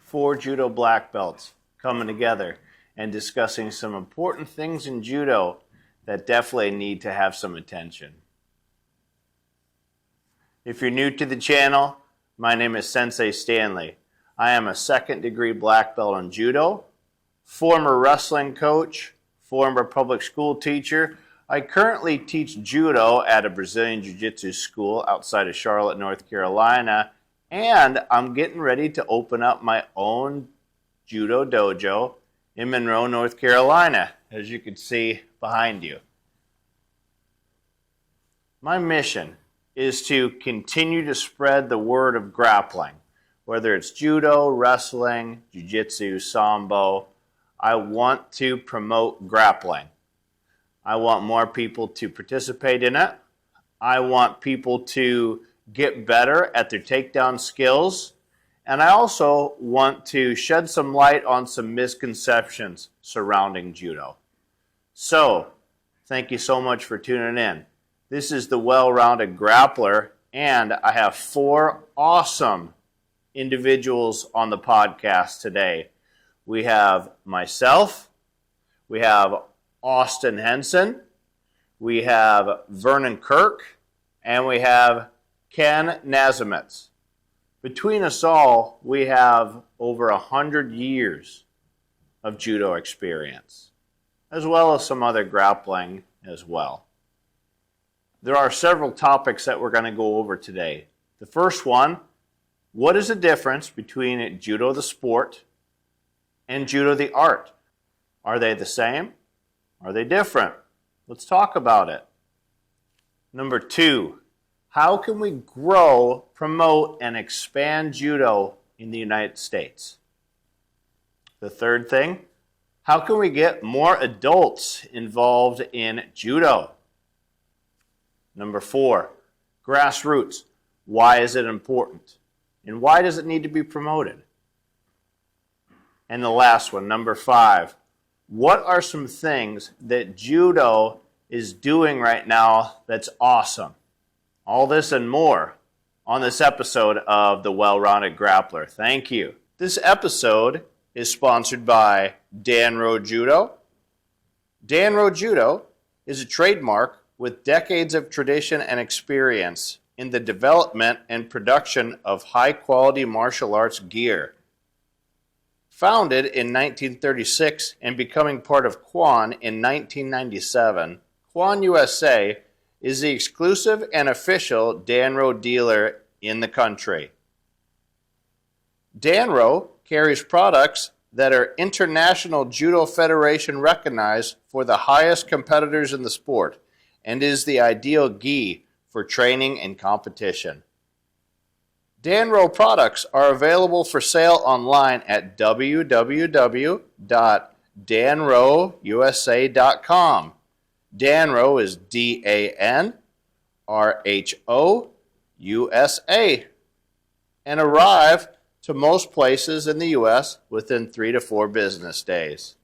4 Judo black belts coming together and discussing some important things in Judo that definitely need to have some attention. If you're new to the channel, my name is Sensei Stanley. I am a second-degree black belt in Judo, former wrestling coach, former public school teacher. I currently teach Judo at a Brazilian Jiu-Jitsu school outside of Charlotte, North Carolina, and I'm getting ready to open up my own Judo dojo in Monroe, North Carolina, as you can see behind you. My mission is to continue to spread the word of grappling, whether it's Judo, wrestling, Jiu-Jitsu, Sambo. I want to promote grappling. I want more people to participate in it. I want people to get better at their takedown skills. And I also want to shed some light on some misconceptions surrounding Judo. So, thank you so much for tuning in. This is the Well-Rounded Grappler, and I have 4 awesome individuals on the podcast today. We have myself, we have Austin Hansen, we have Vernon Kirk, and we have Ken Nazemetz. Between us all, we have over 100 years of Judo experience, as well as some other grappling as well. There are several topics that we're going to go over today. The first one, what is the difference between Judo the sport and Judo the art? Are they the same? Are they different? Let's talk about it. Number 2, how can we grow, promote, and expand Judo in the United States? The third thing, how can we get more adults involved in Judo? Number 4, grassroots. Why is it important? And why does it need to be promoted? And the last one, number 5, what are some things that Judo is doing right now that's awesome? All this and more on this episode of the Well-Rounded Grappler. Thank you. This episode is sponsored by Danro Judo. Danro Judo is a trademark with decades of tradition and experience in the development and production of high-quality martial arts gear. Founded in 1936 and becoming part of Quan in 1997, Quan USA is the exclusive and official Danro dealer in the country. Danro carries products that are International Judo Federation recognized for the highest competitors in the sport and is the ideal gi for training and competition. Danro products are available for sale online at www.danrousa.com. Danro is DANRHO and arrive to most places in the U.S. within 3 to 4 business days.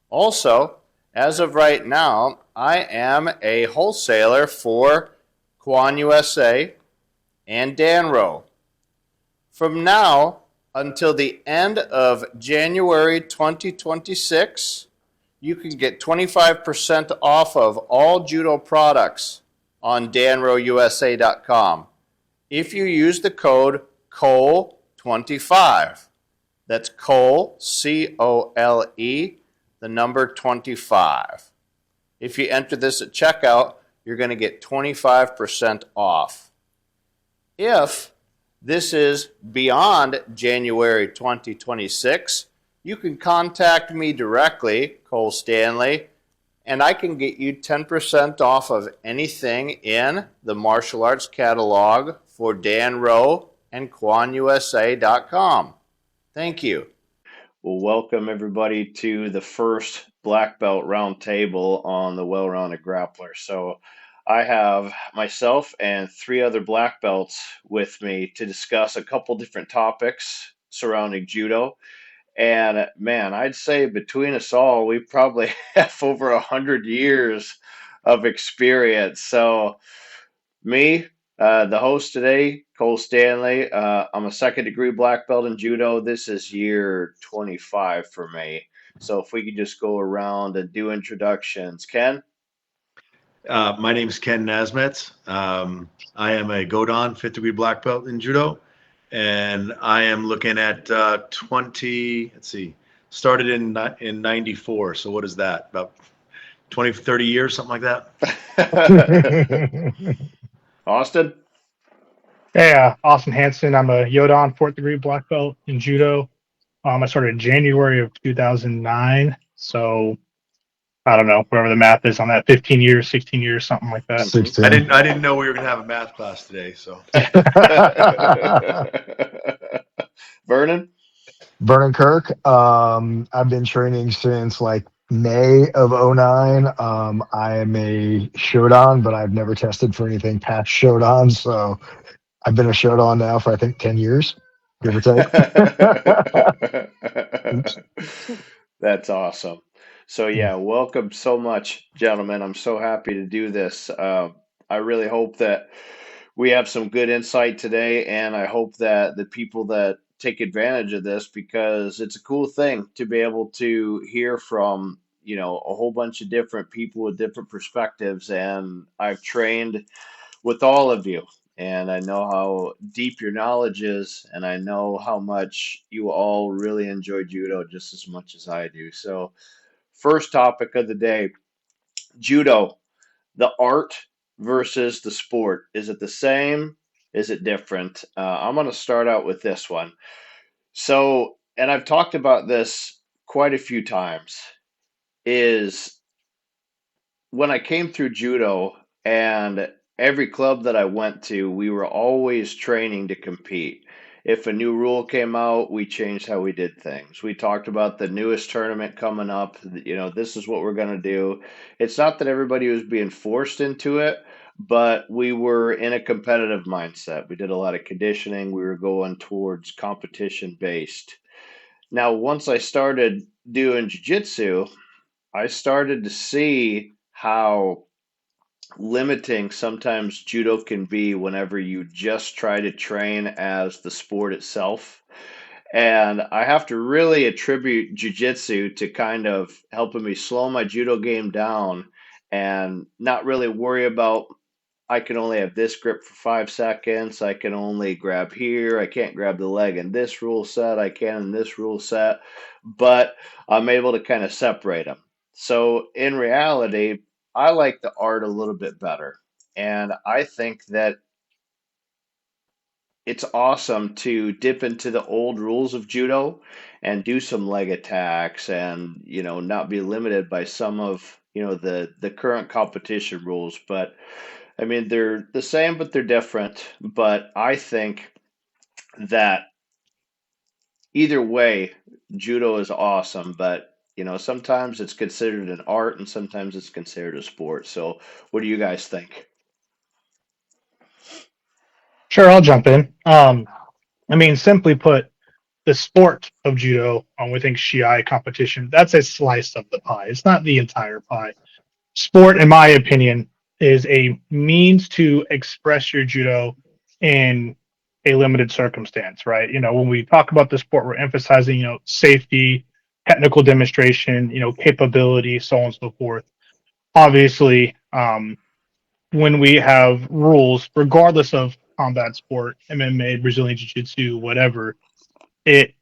Also, as of right now, I am a wholesaler for Quan USA and Danro. From now until the end of January 2026, you can get 25% off of all Judo products on danrousa.com if you use the code COLE25. That's COLE, C-O-L-E, the number 25. If you enter this at checkout, you're going to get 25% off. If this is beyond January 2026, you can contact me directly, Cole Stanley, and I can get you 10% off of anything in the martial arts catalog for Danro and QuanUSA.com. Thank you. Well, welcome everybody to the first Black Belt Roundtable on the Well-Rounded Grappler. So I have myself and 3 other black belts with me to discuss a couple different topics surrounding Judo. And man, I'd say between us all, we probably have over 100 years of experience. So me, The host today, Cole Stanley. I'm a second degree black belt in judo. This is year 25 for me. So if we could just go around and do introductions. Ken? My name is Ken Nazemetz. I am a Godon fifth degree black belt in judo, and I am looking at 20. Let's see, started in '94. So what is that? About 20, 30 years, something like that. Austin? Yeah, Austin Hansen. I'm a Yodon fourth degree black belt in judo. I started in January of 2009. So I don't know, whatever the math is on that, 15 years, 16 years, something like that. Mhm. 16. I didn't know we were going to have a math class today. So Vernon? Vernon Kirk. I've been training since like May of '09. I am a Shodan, but I've never tested for anything past Shodan. So I've been a Shodan now for I think 10 years, give or take. Oops. That's awesome. So yeah, welcome so much, gentlemen. I'm so happy to do this. I really hope that we have some good insight today, and I hope that the people that take advantage of this, because it's a cool thing to be able to hear from, a whole bunch of different people with different perspectives. And I've trained with all of you. And I know how deep your knowledge is, and I know how much you all really enjoy judo just as much as I do. So, first topic of the day, judo, the art versus the sport. Is it the same? Is it different? I'm going to start out with this one. So, and I've talked about this quite a few times, is when I came through judo and every club that I went to, we were always training to compete. If a new rule came out, we changed how we did things. We talked about the newest tournament coming up. This is what we're going to do. It's not that everybody was being forced into it, but we were in a competitive mindset. We did a lot of conditioning. We were going towards competition based. Now, once I started doing jiu-jitsu, I started to see how limiting sometimes judo can be whenever you just try to train as the sport itself. And I have to really attribute jujitsu to kind of helping me slow my judo game down and not really worry about I can only have this grip for 5 seconds. I can only grab here. I can't grab the leg in this rule set. I can in this rule set. But I'm able to kind of separate them. So in reality, I like the art a little bit better. And I think that it's awesome to dip into the old rules of judo and do some leg attacks and, not be limited by some of, the current competition rules. But I mean, they're the same, but they're different. But I think that either way, judo is awesome. But, sometimes it's considered an art and sometimes it's considered a sport. So, what do you guys think? Sure, I'll jump in. I mean, simply put, the sport of judo, within Shiai competition, that's a slice of the pie. It's not the entire pie. Sport, in my opinion, is a means to express your judo in a limited circumstance, right? When we talk about the sport, we're emphasizing, safety, technical demonstration, capability, so on and so forth. Obviously, when we have rules, regardless of combat sport, MMA, Brazilian Jiu Jitsu, whatever, it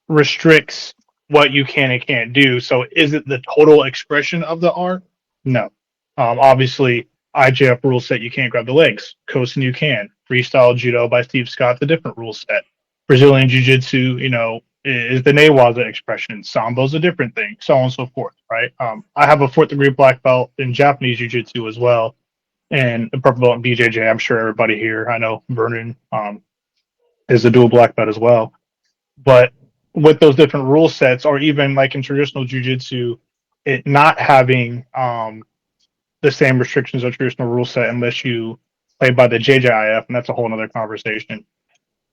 restricts what you can and can't do. So is it the total expression of the art? No. Obviously, IJF rule set, you can't grab the legs. Kosen, you can. Freestyle Judo by Steve Scott's a different rule set. Brazilian Jiu Jitsu, is the Newaza expression. Sambo's a different thing, so on and so forth, right? I have a fourth degree black belt in Japanese Jiu Jitsu as well, and a purple belt in BJJ. I'm sure everybody here, I know Vernon is a dual black belt as well. But with those different rule sets, or even like in traditional jujitsu, it not having the same restrictions of traditional rule set unless you play by the JJIF, and that's a whole other conversation.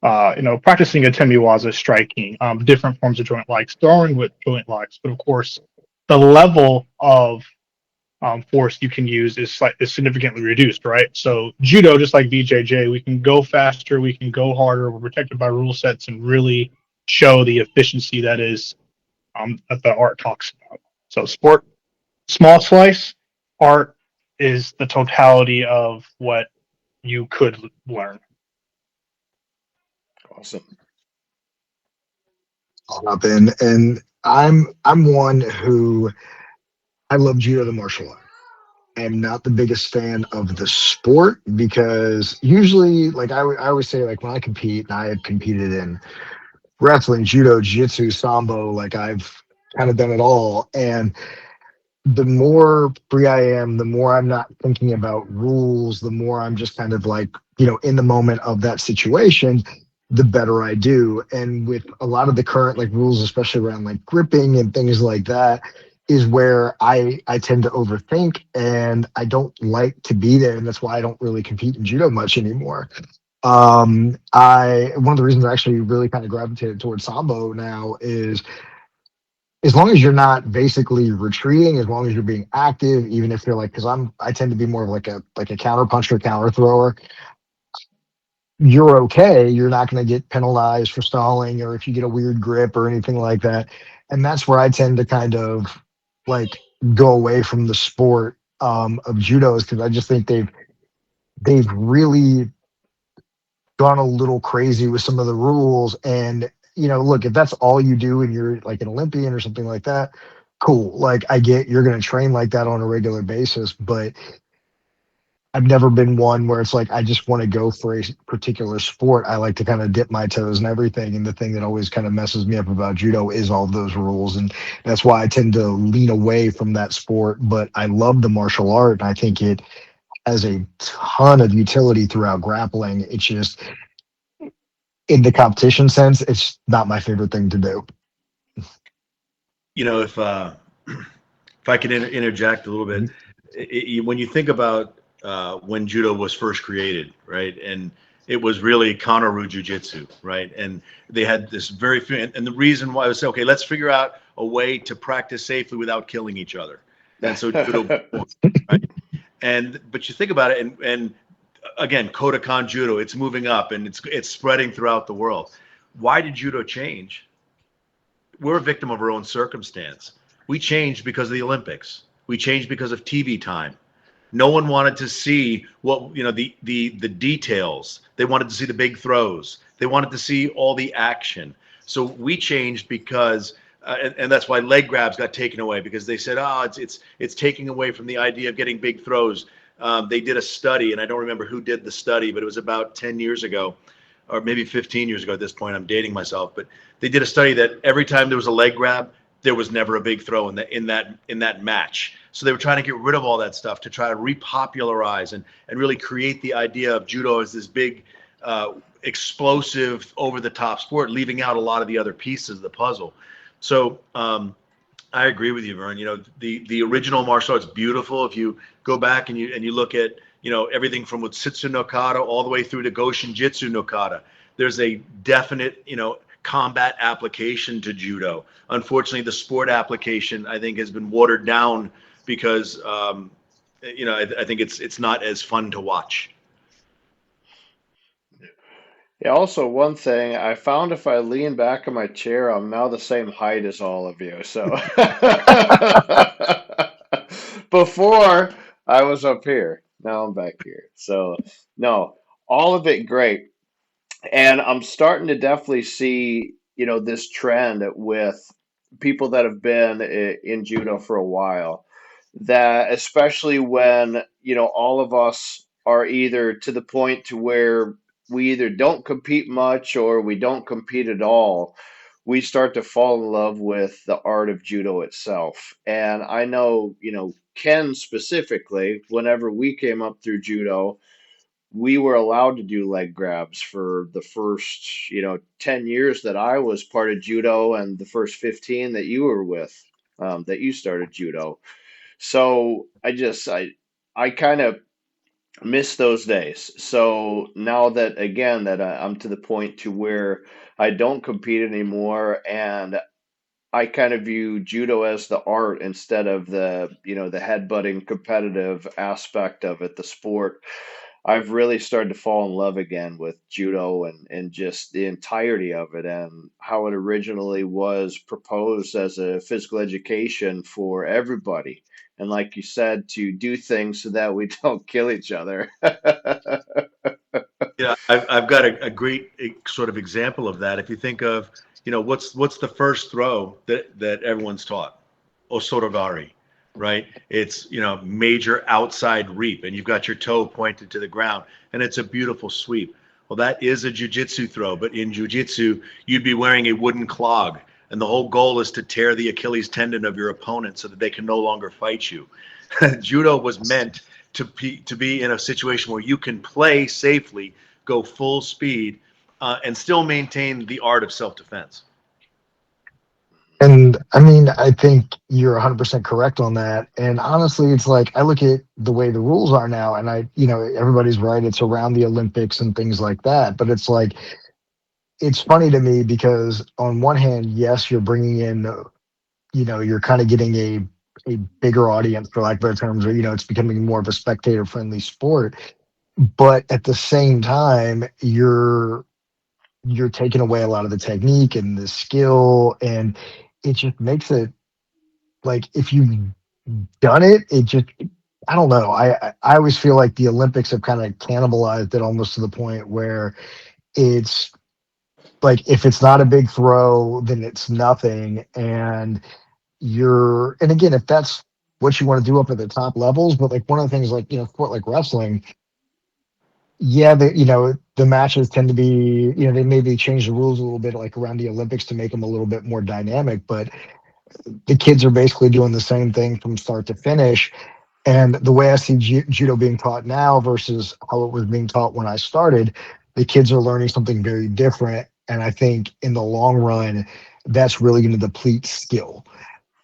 Practicing a temiwaza, striking, different forms of joint locks, throwing with joint locks, but of course, the level of force you can use is significantly reduced, right? So judo, just like BJJ, we can go faster, we can go harder, we're protected by rule sets, and really show the efficiency that the art talks about. So sport, small slice, art is the totality of what you could learn. Awesome. I'll hop in, and I'm one who I love judo the martial art. I am not the biggest fan of the sport because usually, like I always say, like when I compete, and I have competed in wrestling, judo, jiu-jitsu, sambo, like I've kind of done it all. And the more free I am, the more I'm not thinking about rules, the more I'm just kind of like, in the moment of that situation, the better I do. And with a lot of the current like rules, especially around like gripping and things like that, is where I tend to overthink and I don't like to be there. And that's why I don't really compete in judo much anymore. I One of the reasons I actually really kind of gravitated towards sambo now is as long as you're not basically retreating, as long as you're being active, even if you're like, because I tend to be more of like a counter puncher, counter thrower. You're okay. You're not going to get penalized for stalling or if you get a weird grip or anything like that. And that's where I tend to kind of like go away from the sport of judos because I just think they've really gone a little crazy with some of the rules. And, look, if that's all you do and you're like an Olympian or something like that, cool. Like, I get you're going to train like that on a regular basis, but I've never been one where it's like, I just want to go for a particular sport. I like to kind of dip my toes and everything. And the thing that always kind of messes me up about judo is all those rules. And that's why I tend to lean away from that sport. But I love the martial art. And I think it has a ton of utility throughout grappling. It's just, in the competition sense, it's not my favorite thing to do. If I could interject a little bit, when you think about when judo was first created, right, and it was really counter jiu-jitsu, right, and they had this very few, and the reason why I was okay, let's figure out a way to practice safely without killing each other, and so judo, right, but you think about it, and again, Kodokan judo, it's moving up and it's spreading throughout the world. Why did judo change? We're a victim of our own circumstance. We changed because of the Olympics. We changed because of TV time. No one wanted to see what the details. They wanted to see the big throws. They wanted to see all the action. So we changed because, and that's why leg grabs got taken away because they said, oh, it's taking away from the idea of getting big throws. They did a study, and I don't remember who did the study, but it was about 10 years ago, or maybe 15 years ago at this point. I'm dating myself, but they did a study that every time there was a leg grab, there was never a big throw in that match. So they were trying to get rid of all that stuff to try to repopularize and really create the idea of judo as this big, explosive, over-the-top sport, leaving out a lot of the other pieces of the puzzle. So I agree with you, Vern. The original martial arts beautiful. If you go back and you look at everything from Utsitsu no Kata all the way through to Goshin Jitsu no Kata, there's a definite combat application to judo. Unfortunately, the sport application I think has been watered down because I think it's not as fun to watch. Yeah, also one thing, I found if I lean back in my chair, I'm now the same height as all of you. So before I was up here, now I'm back here. So no, all of it great. And I'm starting to definitely see, this trend with people that have been in judo for a while, that especially when, all of us are either to the point to where we either don't compete much or we don't compete at all, we start to fall in love with the art of judo itself. And I know, Ken specifically, whenever we came up through judo, we were allowed to do leg grabs for the first, 10 years that I was part of judo and the first 15 that you were with, that you started judo. So I kind of miss those days. So now that, again, that I'm to the point to where I don't compete anymore, and I kind of view judo as the art instead of the, the headbutting competitive aspect of it, the sport. I've really started to fall in love again with judo and just the entirety of it and how it originally was proposed as a physical education for everybody. And like you said, to do things so that we don't kill each other. Yeah, I've got a great sort of example of that. If you think of, what's the first throw that everyone's taught? Osotogari, right? It's, major outside reap, and you've got your toe pointed to the ground, and it's a beautiful sweep. Well, that is a jujitsu throw, but in jujitsu, you'd be wearing a wooden clog, and the whole goal is to tear the Achilles tendon of your opponent so that they can no longer fight you. Judo was meant to be in a situation where you can play safely, go full speed, and still maintain the art of self-defense. And I mean, I think you're 100% correct on that. And honestly, it's like I look at the way the rules are now, and everybody's right. It's around the Olympics and things like that. But it's like, it's funny to me because on one hand, yes, you're bringing in, you're kind of getting a bigger audience, for lack of better terms, or, it's becoming more of a spectator friendly sport. But at the same time, you're taking away a lot of the technique and the skill, and it just makes it like if you've done it, it just I don't know. I always feel like the Olympics have kind of cannibalized it almost to the point where it's like if it's not a big throw, then it's nothing. And again, if that's what you want to do up at the top levels, but like one of the things like, sport like wrestling, yeah, the matches tend to be, they maybe change the rules a little bit like around the Olympics to make them a little bit more dynamic, but the kids are basically doing the same thing from start to finish. And the way I see judo being taught now versus how it was being taught when I started, the kids are learning something very different. And I think in the long run, that's really going to deplete skill.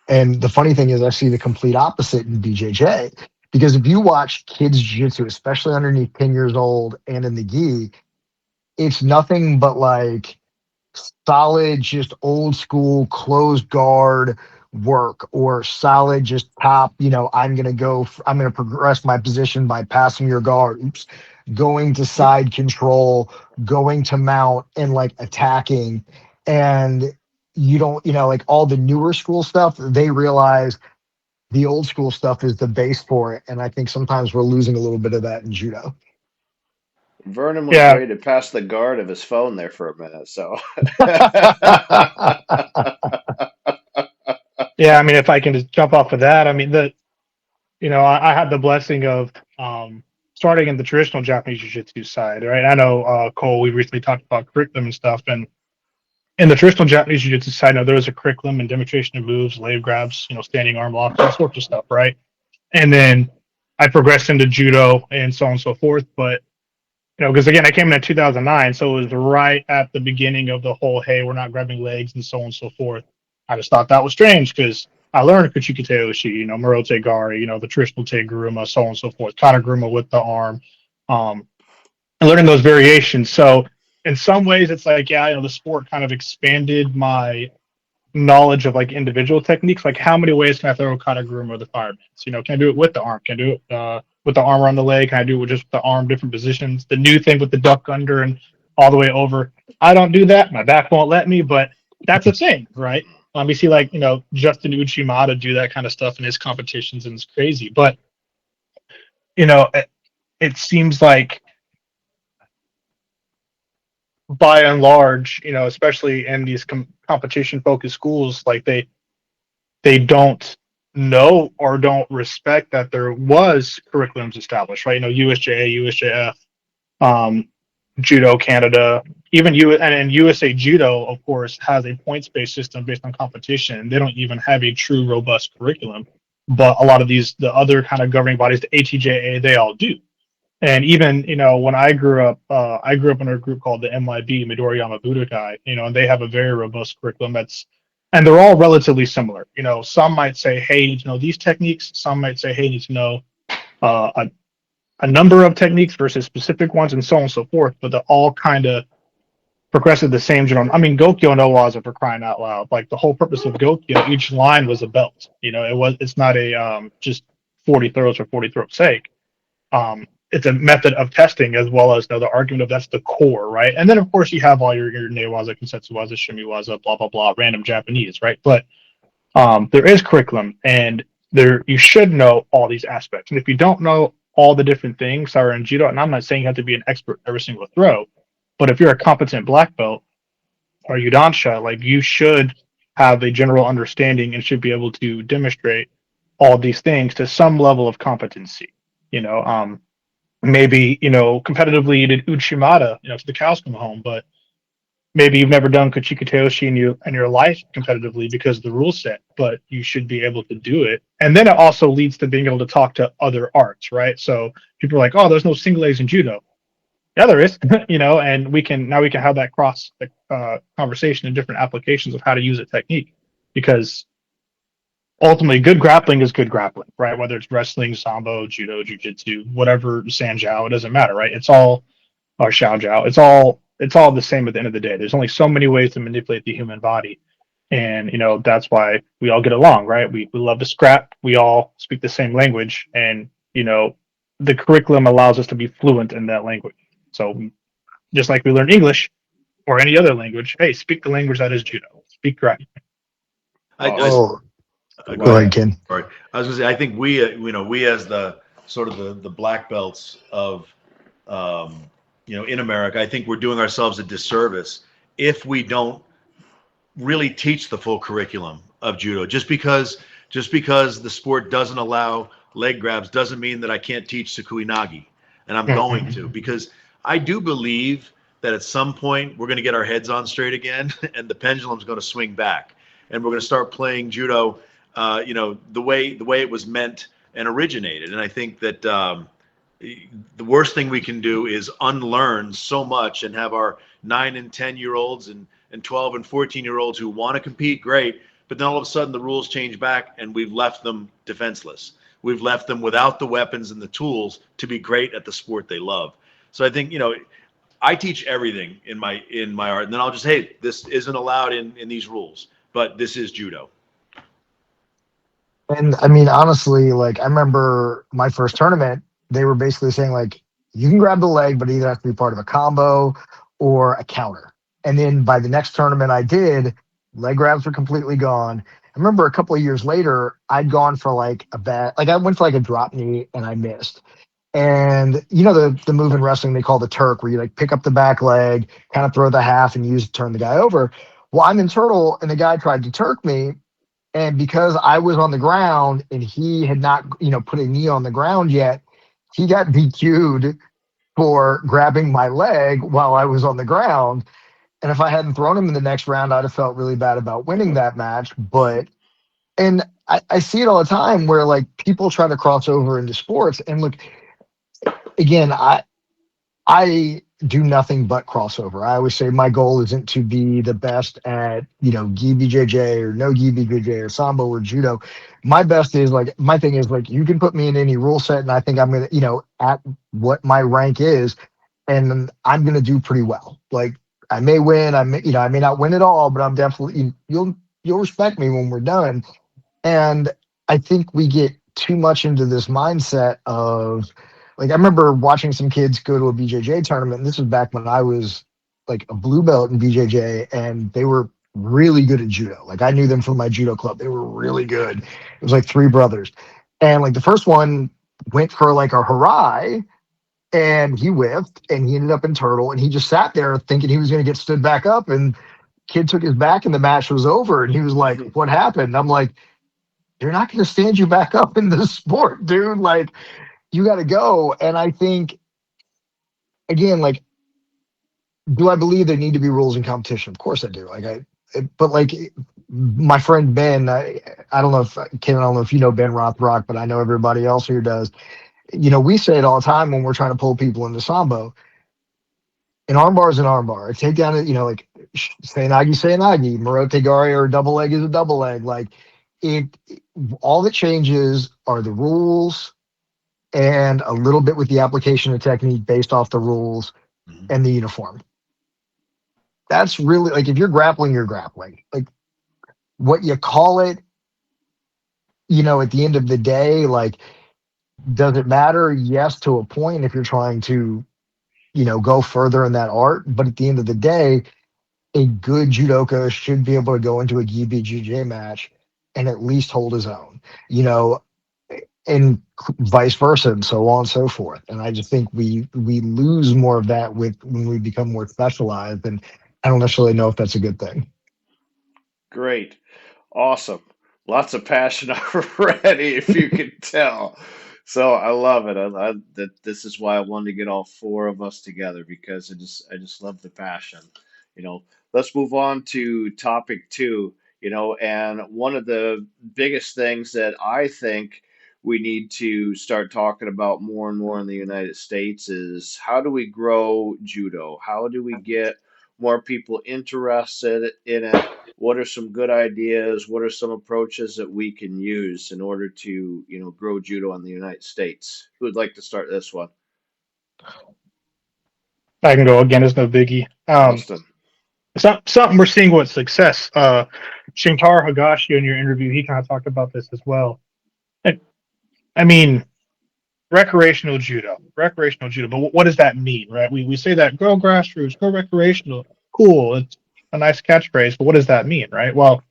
And the funny thing is, I see the complete opposite in BJJ. Because if you watch kids jiu-jitsu, especially underneath 10 years old and in the gi, it's nothing but like solid, just old school closed guard work or solid, just top, I'm going to progress my position by passing your guard. Oops. Going to side control, going to mount and like attacking. And you don't, like all the newer school stuff, they realize the old school stuff is the base for it. And I think sometimes we're losing a little bit of that in judo. Vernon was Yeah, ready to pass the guard of his phone there for a minute, so. yeah. I mean, if I can just jump off of that, I mean, I had the blessing of starting in the traditional Japanese jiu-jitsu side, right? I know Cole. We recently talked about curriculum and stuff, and in the traditional Japanese jiu-jitsu side, there was a curriculum and demonstration of moves, leg grabs, standing arm locks, all sorts of stuff, right? And then I progressed into judo and so on and so forth. But because again, I came in 2009, so it was right at the beginning of the whole, hey, we're not grabbing legs and so on and so forth. I just thought that was strange because I learned Kuchikite Oshi, Morote Gari, the traditional Teguruma, so on and so forth, Kataguruma with the arm, and learning those variations. So in some ways, it's like, yeah, the sport kind of expanded my knowledge of like individual techniques. Like how many ways can I throw a Kataguruma or the fireman's? Can I do it with the arm? Can I do it with the arm around the leg? Can I do it with just the arm, different positions? The new thing with the duck under and all the way over. I don't do that. My back won't let me, but that's a thing, right? We see like, Justin Uchimata do that kind of stuff in his competitions and it's crazy. But, it seems like by and large, especially in these competition focused schools, like they don't know or don't respect that there was curriculums established, right? USJA, USJF, Judo Canada, even and USA Judo, of course, has a points-based system based on competition. They don't even have a true robust curriculum, but a lot of the other kind of governing bodies, the ATJA, they all do. And even, when I grew up in a group called the MYB, Midoriyama Budokai, and they have a very robust curriculum and they're all relatively similar. Some might say, hey, you need to know these techniques. Some might say, hey, you need to know a number of techniques versus specific ones and so on and so forth. But they're all kind of, progressive the same general. I mean, Gokyo no waza for crying out loud. Like the whole purpose of Gokyo, each line was a belt. It's not a just 40 throws for 40 throws sake. It's a method of testing as well as the argument of that's the core, right? And then of course you have all your newaza, konsetsu waza, shimiwaza, blah blah blah, random Japanese, right? But there is curriculum, and there you should know all these aspects. And if you don't know all the different things that are in judo, and I'm not saying you have to be an expert every single throw, but if you're a competent black belt or Yudansha, like you should have a general understanding and should be able to demonstrate all these things to some level of competency. Maybe competitively you did Uchimata, to the cows come home, but maybe you've never done Kuchikuteoshi in your life competitively because of the rule set, but you should be able to do it. And then it also leads to being able to talk to other arts, right? So people are like, oh, there's no single legs in judo. Yeah, there is, and we can have that cross conversation in different applications of how to use a technique, because ultimately good grappling is good grappling, right? Whether it's wrestling, sambo, judo, jiu-jitsu, whatever, sanjiao, it doesn't matter, right? It's all or xiaojiao. It's all the same at the end of the day. There's only so many ways to manipulate the human body, and that's why we all get along, right? We love to scrap. We all speak the same language, and the curriculum allows us to be fluent in that language. So just like we learn English or any other language, hey, speak the language that is judo. Speak correct. Oh, Go go ahead. ahead, Ken. Sorry. I was gonna say, I think we as the sort of the black belts of, in America, I think we're doing ourselves a disservice if we don't really teach the full curriculum of judo. Just because the sport doesn't allow leg grabs doesn't mean that I can't teach Sukuinagi, and I'm going to, because I do believe that at some point we're going to get our heads on straight again, and the pendulum's going to swing back, and we're going to start playing judo, the way it was meant and originated. And I think that the worst thing we can do is unlearn so much and have our 9 and 10-year-olds and 12 and 14-year-olds who want to compete, great, but then all of a sudden the rules change back and we've left them defenseless. We've left them without the weapons and the tools to be great at the sport they love. So I think, I teach everything in my art, and then I'll just, hey, this isn't allowed in these rules, but this is judo. And I mean, honestly, like I remember my first tournament, they were basically saying like, you can grab the leg, but it either has to be part of a combo or a counter. And then by the next tournament I did, leg grabs were completely gone. I remember a couple of years later, I'd gone for like I went for like a drop knee and I missed. And the move in wrestling they call the Turk, where you like pick up the back leg, kind of throw the half, and use to turn the guy over. Well, I'm in turtle, and the guy tried to Turk me, and because I was on the ground and he had not, put a knee on the ground yet, he got DQ'd for grabbing my leg while I was on the ground. And if I hadn't thrown him in the next round, I'd have felt really bad about winning that match. And I see it all the time where like people try to cross over into sports. And look, again, I do nothing but crossover. I always say my goal isn't to be the best at, gi BJJ or no gi BJJ or sambo or judo. My thing is like, you can put me in any rule set and I think I'm going to, at what my rank is, and I'm going to do pretty well. Like I may win, I may not win at all, but I'm definitely, you'll respect me when we're done. And I think we get too much into this mindset of, like, I remember watching some kids go to a BJJ tournament. And this was back when I was like a blue belt in BJJ, and they were really good at judo. Like, I knew them from my judo club. They were really good. It was like three brothers. And like the first one went for like a harai, and he whiffed and he ended up in turtle, and he just sat there thinking he was going to get stood back up. And kid took his back and the match was over. And he was like, what happened? And I'm like, they're not going to stand you back up in this sport, dude. Like, you got to go. And I think, again, like, do I believe there need to be rules in competition? Of course I do. But like my friend Ben, I don't know if Ken, I don't know if you know Ben Rothrock, but I know everybody else here does. We say it all the time when we're trying to pull people into sambo. An armbar is an armbar. A takedown, like say nagi, Morote Gari or a double leg is a double leg. Like all that changes are the rules and a little bit with the application of technique based off the rules and the uniform. that's really like, if you're grappling, you're grappling. Like, what you call it, at the end of the day, like, does it matter? Yes, to a point, if you're trying to, go further in that art. But at the end of the day, a good judoka should be able to go into a gi BJJ match and at least hold his own, you know, and vice versa, and so on and so forth. And I just think we lose more of that with when we become more specialized, and I don't necessarily know if that's a good thing. Great. Awesome. Lots of passion already, if you can tell. So I love it. That this is why I wanted to get all four of us together because I just love the passion. You know, let's move on to topic two. And one of the biggest things that I think we need to start talking about more and more in the United States is how do we grow judo? How do we get more people interested in it? What are some good ideas? What are some approaches that we can use in order to, grow judo in the United States? Who would like to start this one? I can go again. It's no biggie. Austin. Something we're seeing with success. Shintaro Higashi in your interview, he kind of talked about this as well. And I mean, recreational judo. But what does that mean, right? We say that go grassroots, go recreational. Cool. It's a nice catchphrase, but what does that mean, right? Well,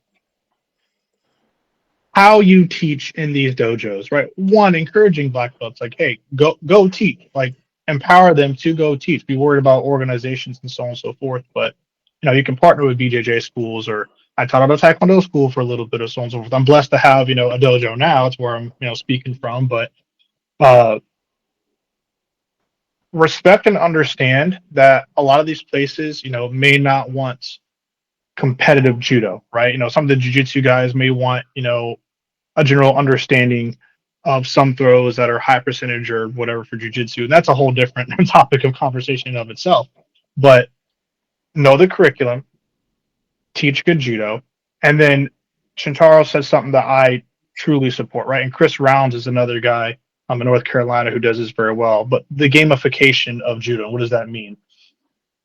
how you teach in these dojos, right? One, encouraging black belts, like, hey, go teach, like empower them to go teach. Be worried about organizations and so on and so forth. But you can partner with BJJ schools, or I taught at a Taekwondo school for a little bit of so on and so forth. I'm blessed to have a dojo now. It's where I'm speaking from, but uh, respect and understand that a lot of these places may not want competitive judo, right? Some of the jiu-jitsu guys may want a general understanding of some throws that are high percentage or whatever for jujitsu. And that's a whole different topic of conversation in of itself. But know the curriculum, teach good judo, and then Shintaro says something that I truly support, right? And Chris Rounds is another guy in North Carolina who does this very well. But the gamification of judo, what does that mean?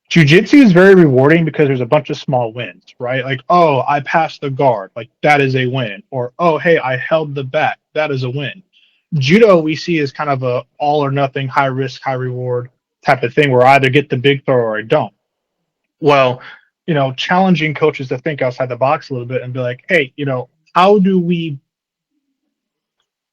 Jiu-jitsu is very rewarding because there's a bunch of small wins, right? Like, oh, I passed the guard, like that is a win. Or, oh, hey, I held the back, that is a win. Judo we see as kind of a all or nothing, high risk, high reward type of thing where I either get the big throw or I don't. Well, challenging coaches to think outside the box a little bit and be like, hey, how do we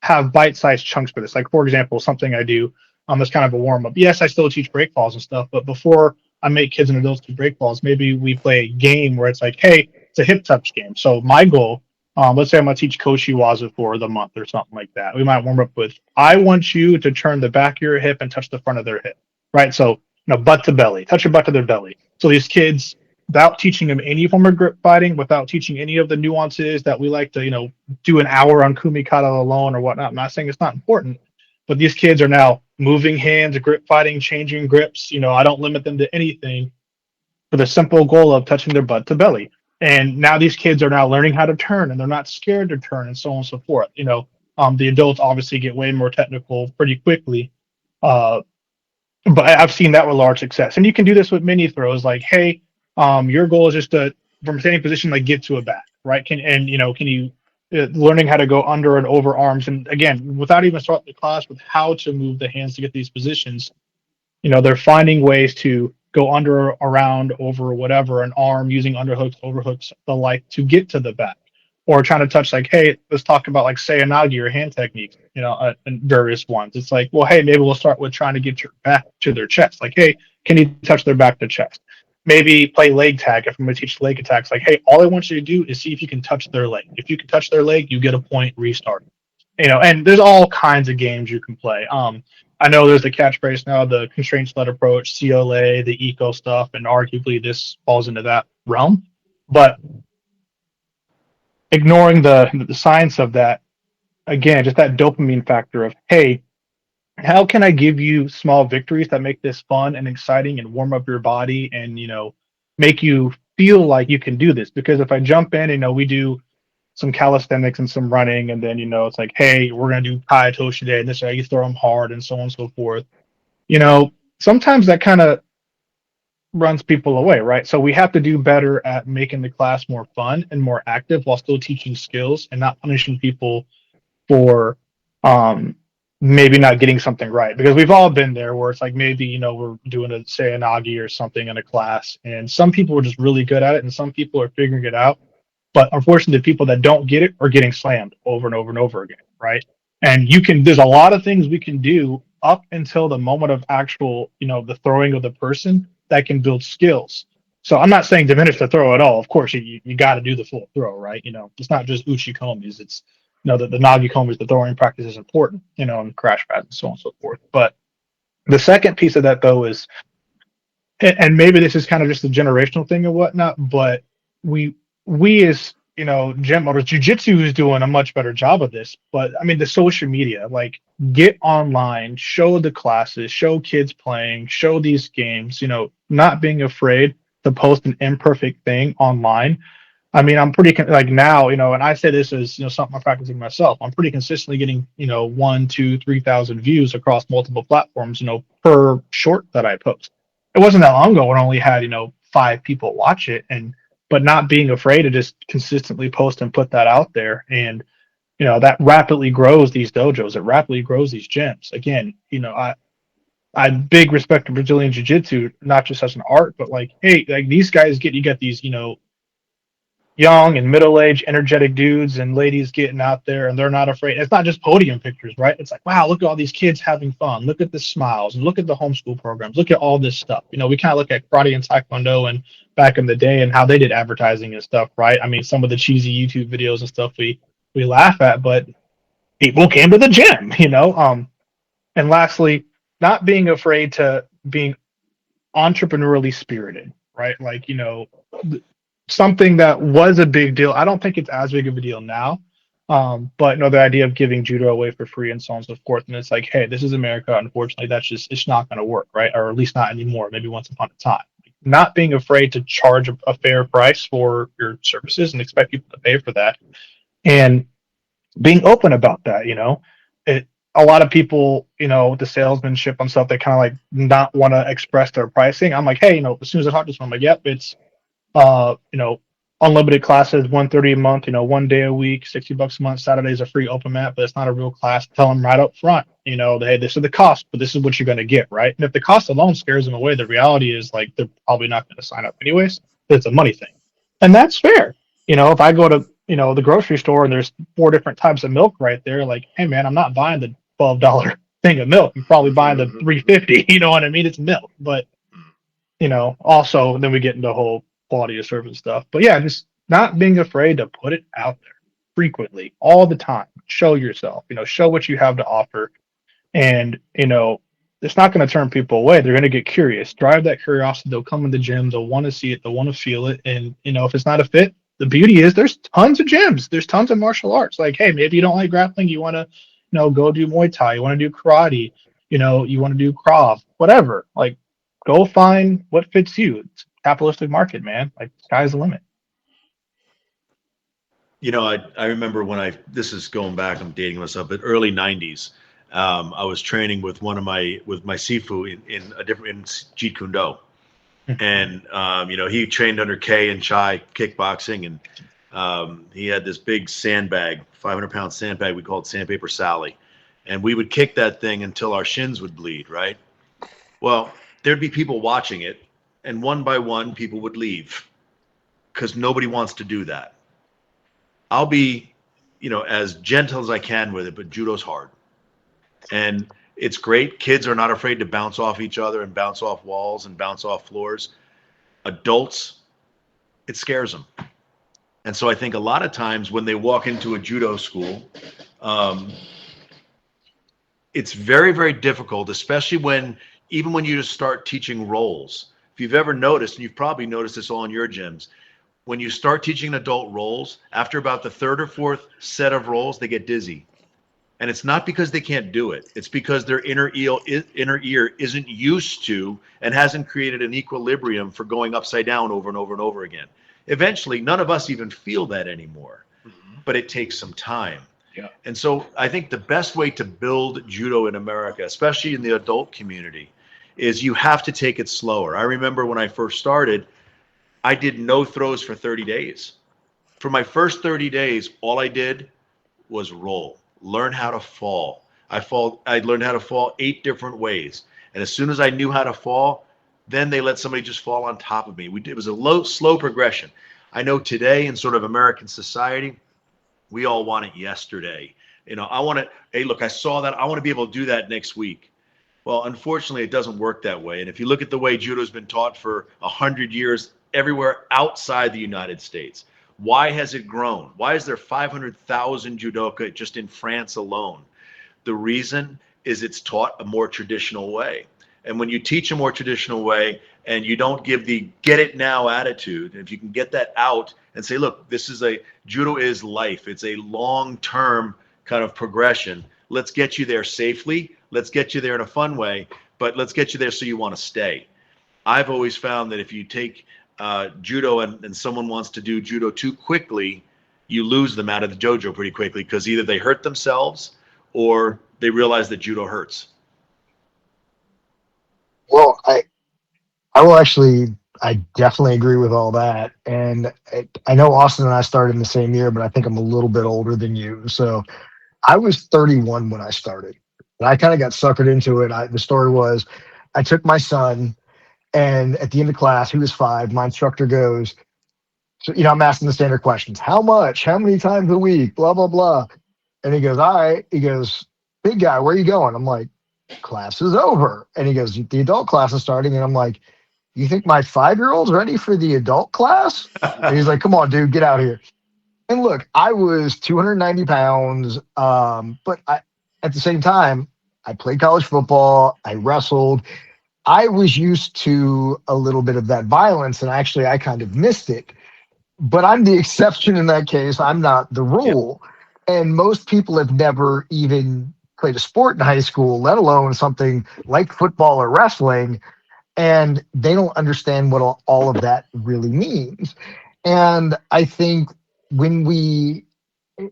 have bite-sized chunks for this? Like, for example, something I do that's kind of a warm-up. Yes, I still teach break falls and stuff, but before I make kids and adults do break falls, maybe we play a game where it's like, hey, it's a hip touch game. So my goal, let's say I'm going to teach Koshiwaza for the month or something like that. We might warm up with, I want you to turn the back of your hip and touch the front of their hip, right? So, butt to belly, touch your butt to their belly. So these kids, without teaching them any form of grip fighting, without teaching any of the nuances that we like to, do an hour on Kumikata alone or whatnot. I'm not saying it's not important, but these kids are now moving hands, grip fighting, changing grips. I don't limit them to anything for the simple goal of touching their butt to belly. And now these kids are now learning how to turn and they're not scared to turn and so on and so forth. The adults obviously get way more technical pretty quickly. But I've seen that with large success. And you can do this with mini throws like, hey, your goal is just to, from standing position, like get to a back, right? Can you learning how to go under and over arms. And again, without even starting the class with how to move the hands to get these positions, they're finding ways to go under, around, over, whatever, an arm using underhooks, overhooks, the like to get to the back. Or trying to touch like, hey, let's talk about like Seyanagi or hand techniques, and various ones. It's like, well, hey, maybe we'll start with trying to get your back to their chest. Like, hey, can you touch their back to chest? Maybe play leg tag if I'm going to teach leg attacks. Like, hey, all I want you to do is see if you can touch their leg. If you can touch their leg, you get a point, restart. And there's all kinds of games you can play. I know there's the catchphrase now, the constraints led approach, CLA, the eco stuff, and arguably this falls into that realm. But ignoring the science of that, again, just that dopamine factor of, hey, how can I give you small victories that make this fun and exciting and warm up your body and make you feel like you can do this? Because if I jump in, we do some calisthenics and some running, and then it's like, hey, we're gonna do Kaito today, and this way you throw them hard and so on and so forth. Sometimes that kind of runs people away, right? So we have to do better at making the class more fun and more active while still teaching skills and not punishing people for um maybe not getting something right, because we've all been there where it's like maybe we're doing a say an agi or something in a class, and some people are just really good at it and some people are figuring it out, but unfortunately the people that don't get it are getting slammed over and over and over again, right? And there's a lot of things we can do up until the moment of actual the throwing of the person that can build skills. So I'm not saying diminish the throw at all. Of course you got to do the full throw, right? It's not just uchikomis, it's the nagi komis, the throwing practice is important, and crash pads and so on and so forth. But the second piece of that though is, and maybe this is kind of just a generational thing and whatnot, but we we as gym owners, jujitsu is doing a much better job of this. But I mean, the social media, like, get online, show the classes, show kids playing, show these games. Not being afraid to post an imperfect thing online. I mean, I'm pretty like now, and I say this as something I'm practicing myself. I'm pretty consistently getting 1, 2, 3,000 views across multiple platforms, per short that I post. It wasn't that long ago when I only had 5 people watch it, but not being afraid to just consistently post and put that out there, and that rapidly grows these dojos. It rapidly grows these gyms. Again, I big respect to Brazilian Jiu Jitsu, not just as an art, but like, hey, like these guys you get these young and middle-aged energetic dudes and ladies getting out there, and they're not afraid. It's not just podium pictures, right? It's like, wow, look at all these kids having fun, look at the smiles, and look at the homeschool programs, look at all this stuff. We kind of look at karate and taekwondo and back in the day and how they did advertising and stuff, right? I mean, some of the cheesy YouTube videos and stuff we laugh at, but people came to the gym. And lastly, not being afraid to being entrepreneurially spirited, right? Like, something that was a big deal. I don't think it's as big of a deal now. But the idea of giving judo away for free and so on and so forth. And it's like, hey, this is America. Unfortunately, it's not going to work, right? Or at least not anymore. Maybe once upon a time. Not being afraid to charge a fair price for your services and expect people to pay for that. And being open about that, a lot of people, with the salesmanship and stuff, they kind of like not want to express their pricing. I'm like, hey, as soon as I talk to someone, I'm like, yep, it's uh, you know, unlimited classes, 130 a month, 1 day a week, $60 a month. Saturday's a free open mat, but it's not a real class. Tell them right up front, hey, this is the cost, but this is what you're going to get, right? And if the cost alone scares them away, the reality is like they're probably not going to sign up anyways. It's a money thing, and that's fair. If I go to the grocery store and there's 4 different types of milk right there, like, hey man, I'm not buying the $12 thing of milk. I'm probably buying the 350. You know what I mean? It's milk, but also then we get into the whole quality of service stuff. But yeah, just not being afraid to put it out there frequently, all the time. Show yourself, show what you have to offer. And, it's not going to turn people away. They're going to get curious, drive that curiosity. They'll come in the gym. They'll want to see it. They'll want to feel it. And, if it's not a fit, the beauty is there's tons of gyms. There's tons of martial arts. Like, hey, maybe you don't like grappling. You want to, go do Muay Thai. You want to do karate. You want to do Krav, whatever. Like, go find what fits you. It's a capitalistic market, man. Like, sky's the limit. I remember this is going back, I'm dating myself, but early 90s, I was training with my Sifu in a different, in Jeet Kune Do. And, he trained under K and Chai kickboxing, and he had this big sandbag, 500-pound sandbag. We called Sandpaper Sally. And we would kick that thing until our shins would bleed, right? Well, there'd be people watching it, and one by one, people would leave because nobody wants to do that. I'll be, as gentle as I can with it, but judo's hard. And it's great. Kids are not afraid to bounce off each other and bounce off walls and bounce off floors. Adults, it scares them. And so I think a lot of times when they walk into a judo school, it's very, very difficult, especially even when you just start teaching roles. If you've ever noticed, and you've probably noticed this all in your gyms, when you start teaching adult roles, after about the 3rd or 4th set of roles, they get dizzy. And it's not because they can't do it. It's because their inner ear isn't used to and hasn't created an equilibrium for going upside down over and over and over again. Eventually, none of us even feel that anymore, but it takes some time. Yeah. And so I think the best way to build judo in America, especially in the adult community, is you have to take it slower. I remember when I first started, I did no throws for 30 days. For my first 30 days, all I did was roll, learn how to fall. I learned how to fall 8 different ways. And as soon as I knew how to fall, then they let somebody just fall on top of me. It was a slow progression. I know today in sort of American society, we all want it yesterday. I want it. Hey, look, I saw that. I want to be able to do that next week. Well, unfortunately, it doesn't work that way. And if you look at the way judo has been taught for 100 years everywhere outside the United States, why has it grown? Why is there 500,000 judoka just in France alone? The reason is it's taught a more traditional way. And when you teach a more traditional way and you don't give the get it now attitude, if you can get that out and say, look, judo is life. It's a long-term kind of progression. Let's get you there safely. Let's get you there in a fun way, but let's get you there so you want to stay. I've always found that if you take judo and someone wants to do judo too quickly, you lose them out of the dojo pretty quickly because either they hurt themselves or they realize that judo hurts. Well, I will actually, I definitely agree with all that. And I know Austin and I started in the same year, but I think I'm a little bit older than you. So I was 31 when I started. And I kind of got suckered into it. The story was I took my son, and at the end of class, he was 5. My instructor goes, so, I'm asking the standard questions. How much? How many times a week? Blah, blah, blah. And he goes, all right. He goes, big guy, where are you going? I'm like, class is over. And he goes, the adult class is starting. And I'm like, you think my 5-year-old's ready for the adult class? And he's like, come on, dude, get out of here. And look, I was 290 pounds. But at the same time, I played college football. I wrestled. I was used to a little bit of that violence. And actually, I kind of missed it. But I'm the exception in that case. I'm not the rule. Yep. And most people have never even played a sport in high school, let alone something like football or wrestling. And they don't understand what all of that really means. And I think the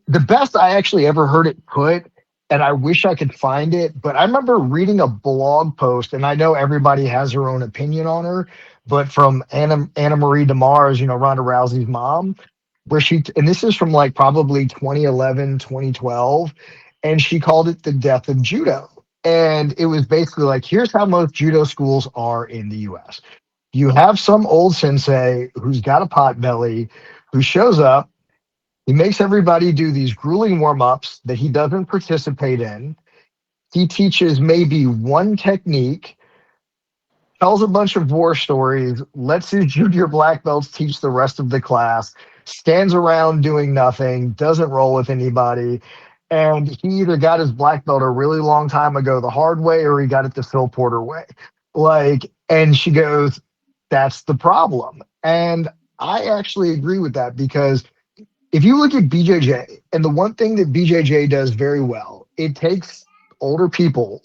best I actually ever heard it put, and I wish I could find it, but I remember reading a blog post, and I know everybody has their own opinion on her, but from Anna Marie DeMars, Ronda Rousey's mom, and this is from like probably 2011, 2012, and she called it the death of judo. And it was basically like, here's how most judo schools are in the US. You have some old sensei who's got a pot belly, who shows up, he makes everybody do these grueling warm-ups that he doesn't participate in. He teaches maybe one technique, tells a bunch of war stories, lets his junior black belts teach the rest of the class, stands around doing nothing, doesn't roll with anybody. And he either got his black belt a really long time ago the hard way, or he got it the Phil Porter way. And she goes, that's the problem. And I actually agree with that, because if you look at BJJ, and the one thing that BJJ does very well, it takes older people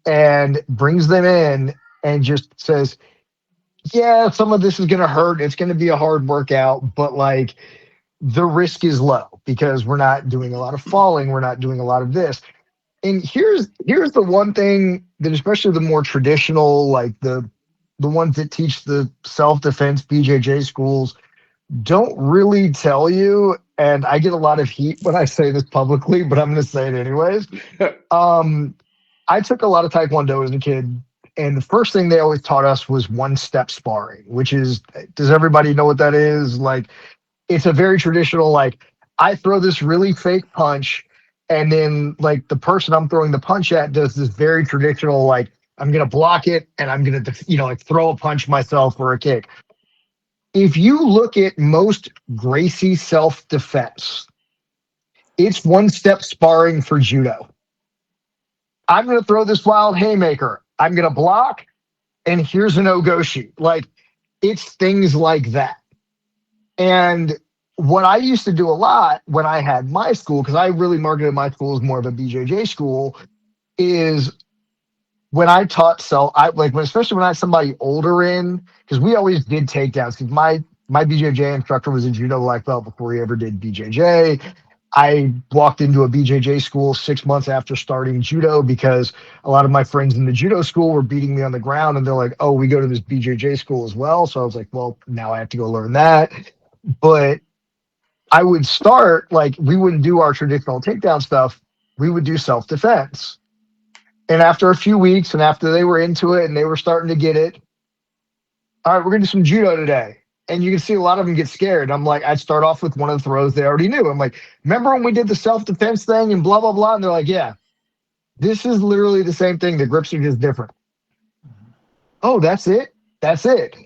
and brings them in and just says, yeah, some of this is going to hurt. It's going to be a hard workout, but the risk is low because we're not doing a lot of falling. We're not doing a lot of this. And here's the one thing that, especially the more traditional, like the ones that teach the self-defense BJJ schools, don't really tell you. And I get a lot of heat when I say this publicly, but I'm going to say it anyways. I took a lot of Taekwondo as a kid, and the first thing they always taught us was one-step sparring, which is, does everybody know what that is? It's a very traditional, I throw this really fake punch, and then the person I'm throwing the punch at does this very traditional, I'm going to block it and I'm going to, throw a punch myself or a kick. If you look at most Gracie self-defense, it's one-step sparring for judo. I'm going to throw this wild haymaker. I'm going to block, and here's a no-go shoot. It's things like that. And what I used to do a lot when I had my school, because I really marketed my school as more of a BJJ school, is when I taught especially when I had somebody older in, because we always did takedowns, because my BJJ instructor was a judo black belt before he ever did BJJ. I walked into a BJJ school 6 months after starting judo because a lot of my friends in the judo school were beating me on the ground, and they're like, "Oh, we go to this BJJ school as well." So I was like, "Well, now I have to go learn that." But I would start like we wouldn't do our traditional takedown stuff. We would do self defense. And after a few weeks, and after they were into it and they were starting to get it, all right, we're gonna do some judo today. And you can see a lot of them get scared. I'm like, I'd start off with one of the throws they already knew. I'm like, remember when we did the self-defense thing and blah, blah, blah? And they're like, yeah, this is literally the same thing. The grips are just different. Oh, that's it? That's it.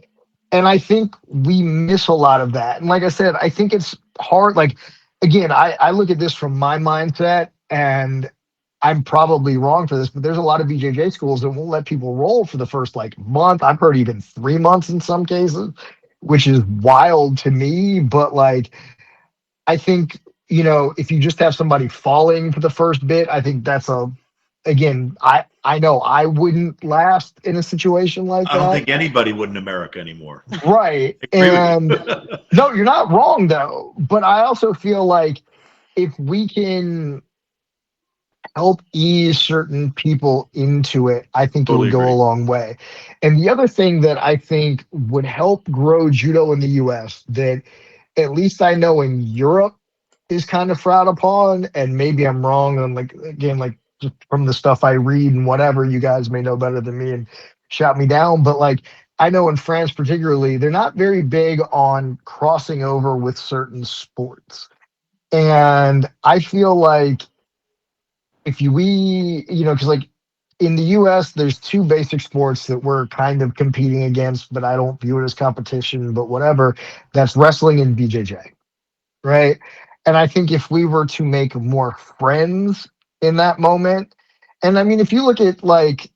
And I think we miss a lot of that. And like I said, I think it's hard. Like, again, I look at this from my mindset, and I'm probably wrong for this, but there's a lot of BJJ schools that won't let people roll for the first like month. I've heard even 3 months in some cases, which is wild to me. But like, I think, if you just have somebody falling for the first bit, I think again, I know I wouldn't last in a situation like I don't that. think anybody would in America anymore. Right. I agree with And you. no, you're not wrong though. But I also feel like if we can help ease certain people into it, I think it Totally would go a agree. long way. And the other thing that I think would help grow judo in the US that at least I know in Europe is kind of frowned upon, and maybe I'm wrong on like again, like just from the stuff I read and whatever, you guys may know better than me and shout me down. But like I know in France particularly, they're not very big on crossing over with certain sports. And I feel like if because like in the US, there's two basic sports that we're kind of competing against, but I don't view it as competition, but whatever. That's wrestling and BJJ, right? And I think if we were to make more friends in that moment, and I mean, if you look at like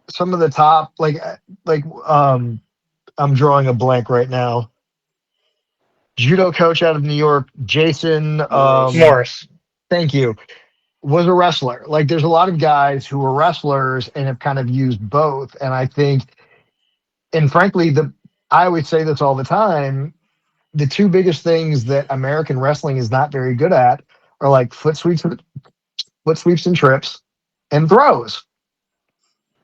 some of the top, I'm drawing a blank right now. Judo coach out of New York, Jason. Morris. Morris. Thank you. Was a wrestler. Like there's a lot of guys who are wrestlers and have kind of used both. And I think, and frankly, I always say this all the time, the two biggest things that American wrestling is not very good at are like foot sweeps and trips and throws.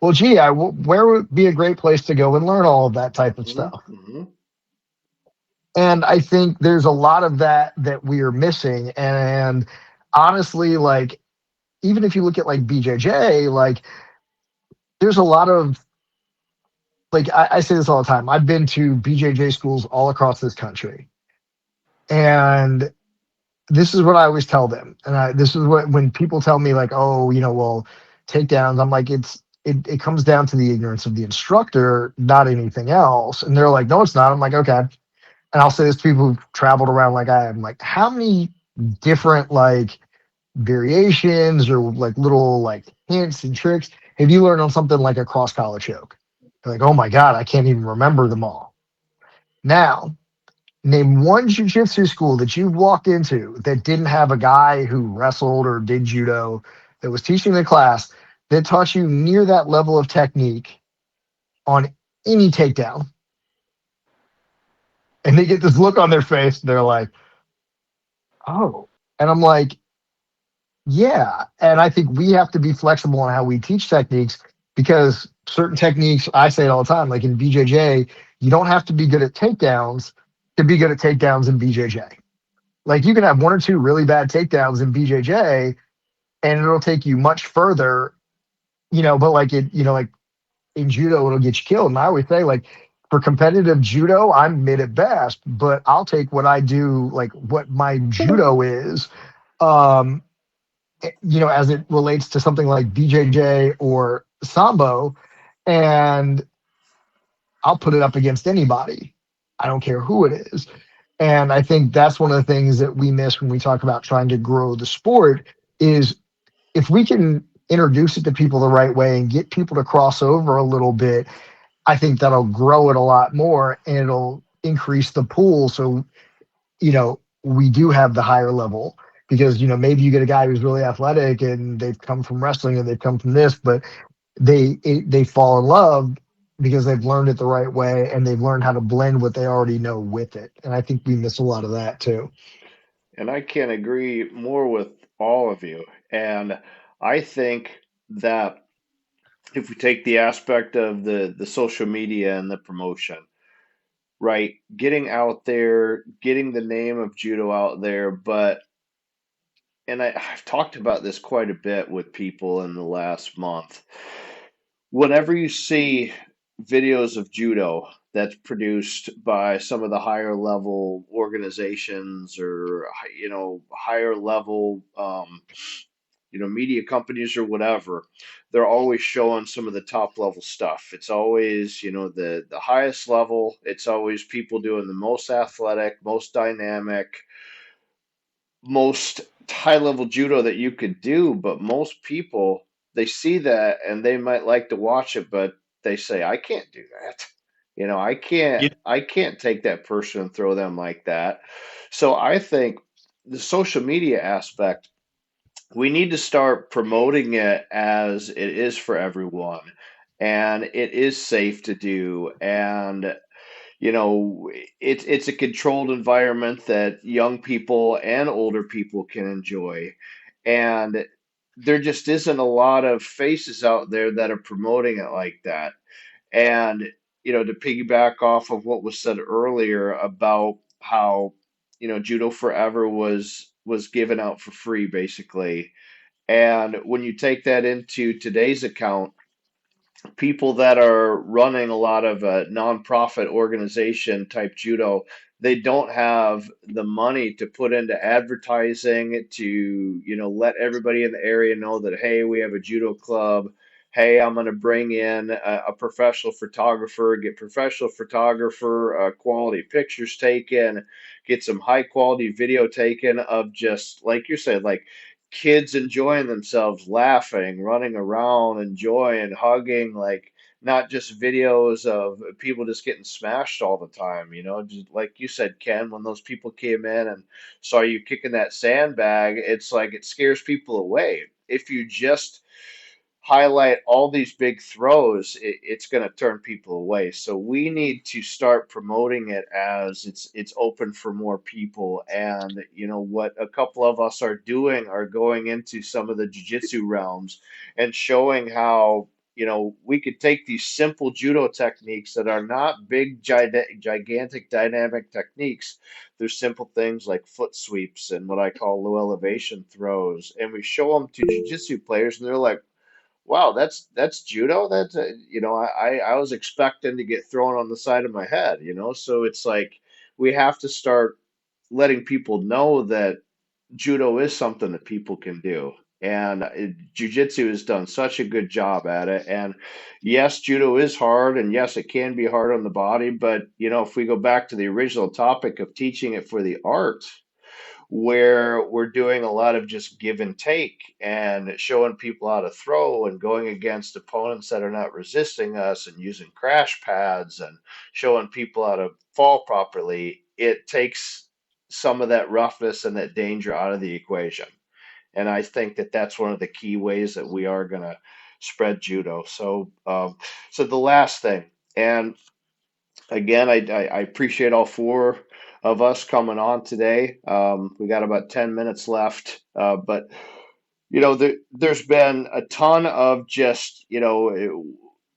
Well, gee, where would be a great place to go and learn all of that type of stuff? Mm-hmm. And I think there's a lot of that we are missing. And honestly, like even if you look at like BJJ, like there's a lot of like I say this all the time. I've been to BJJ schools all across this country, and this is what I always tell them. And this is what when people tell me like, oh, well, takedowns. I'm like, it comes down to the ignorance of the instructor, not anything else. And they're like, no, it's not. I'm like, okay. And I'll say this to people who've traveled around like I am. Like, how many different like variations or like little like hints and tricks have you learned on something like a cross collar choke? You're like, oh my God, I can't even remember them all. Now, name one jujitsu school that you've walked into that didn't have a guy who wrestled or did judo that was teaching the class that taught you near that level of technique on any takedown. And they get this look on their face. They're like, oh. And I'm like, yeah. And I think we have to be flexible on how we teach techniques because certain techniques, I say it all the time, like in BJJ, you don't have to be good at takedowns to be good at takedowns in BJJ. Like you can have one or two really bad takedowns in BJJ and it'll take you much further, but like in judo, it'll get you killed. And I always say, like, for competitive judo, I'm mid at best, but I'll take what I do, like what my judo is, um, as it relates to something like BJJ or Sambo, and I'll put it up against anybody. I don't care who it is. And I think that's one of the things that we miss when we talk about trying to grow the sport is if we can introduce it to people the right way and get people to cross over a little bit, I think that'll grow it a lot more and it'll increase the pool. So, we do have the higher level because, maybe you get a guy who's really athletic and they've come from wrestling and they've come from this, but they fall in love because they've learned it the right way and they've learned how to blend what they already know with it. And I think we miss a lot of that too. And I can't agree more with all of you. And I think that if we take the aspect of the social media and the promotion, right, getting out there, getting the name of judo out there, but I've talked about this quite a bit with people in the last month. Whenever you see videos of judo that's produced by some of the higher level organizations or higher level media companies or whatever, they're always showing some of the top level stuff. It's always the highest level. It's always people doing the most athletic, most dynamic, most high level judo that you could do. But most people, they see that and they might like to watch it, but they say, I can't do that. I can't You, take that person and throw them like that. So I think the social media aspect, we need to start promoting it as it is for everyone, and it is safe to do, and it's a controlled environment that young people and older people can enjoy. And there just isn't a lot of faces out there that are promoting it like that. And to piggyback off of what was said earlier about how judo forever was given out for free basically. And when you take that into today's account, people that are running a lot of nonprofit organization type judo, they don't have the money to put into advertising to, let everybody in the area know that, hey, we have a judo club. Hey, I'm going to bring in a professional photographer, get professional photographer, quality pictures taken, get some high quality video taken of just like you said, like kids enjoying themselves, laughing, running around, enjoying, hugging, like not just videos of people just getting smashed all the time, just like you said, Ken, when those people came in and saw you kicking that sandbag, it's like it scares people away. If you just highlight all these big throws, it's going to turn people away. So we need to start promoting it as it's open for more people. And what a couple of us are doing are going into some of the jiu-jitsu realms and showing how we could take these simple judo techniques that are not big gigantic dynamic techniques. There's simple things like foot sweeps and what I call low elevation throws, and we show them to jiu-jitsu players and they're like, wow, that's judo. That's I was expecting to get thrown on the side of my head. So it's like we have to start letting people know that judo is something that people can do. And jiu-jitsu has done such a good job at it. And yes, judo is hard, and yes, it can be hard on the body. But if we go back to the original topic of teaching it for the art, where we're doing a lot of just give and take and showing people how to throw and going against opponents that are not resisting us and using crash pads and showing people how to fall properly, it takes some of that roughness and that danger out of the equation. And I think that that's one of the key ways that we are going to spread judo. So the last thing, and again, I appreciate all four of us coming on today. We got about 10 minutes left, but there's been a ton of just,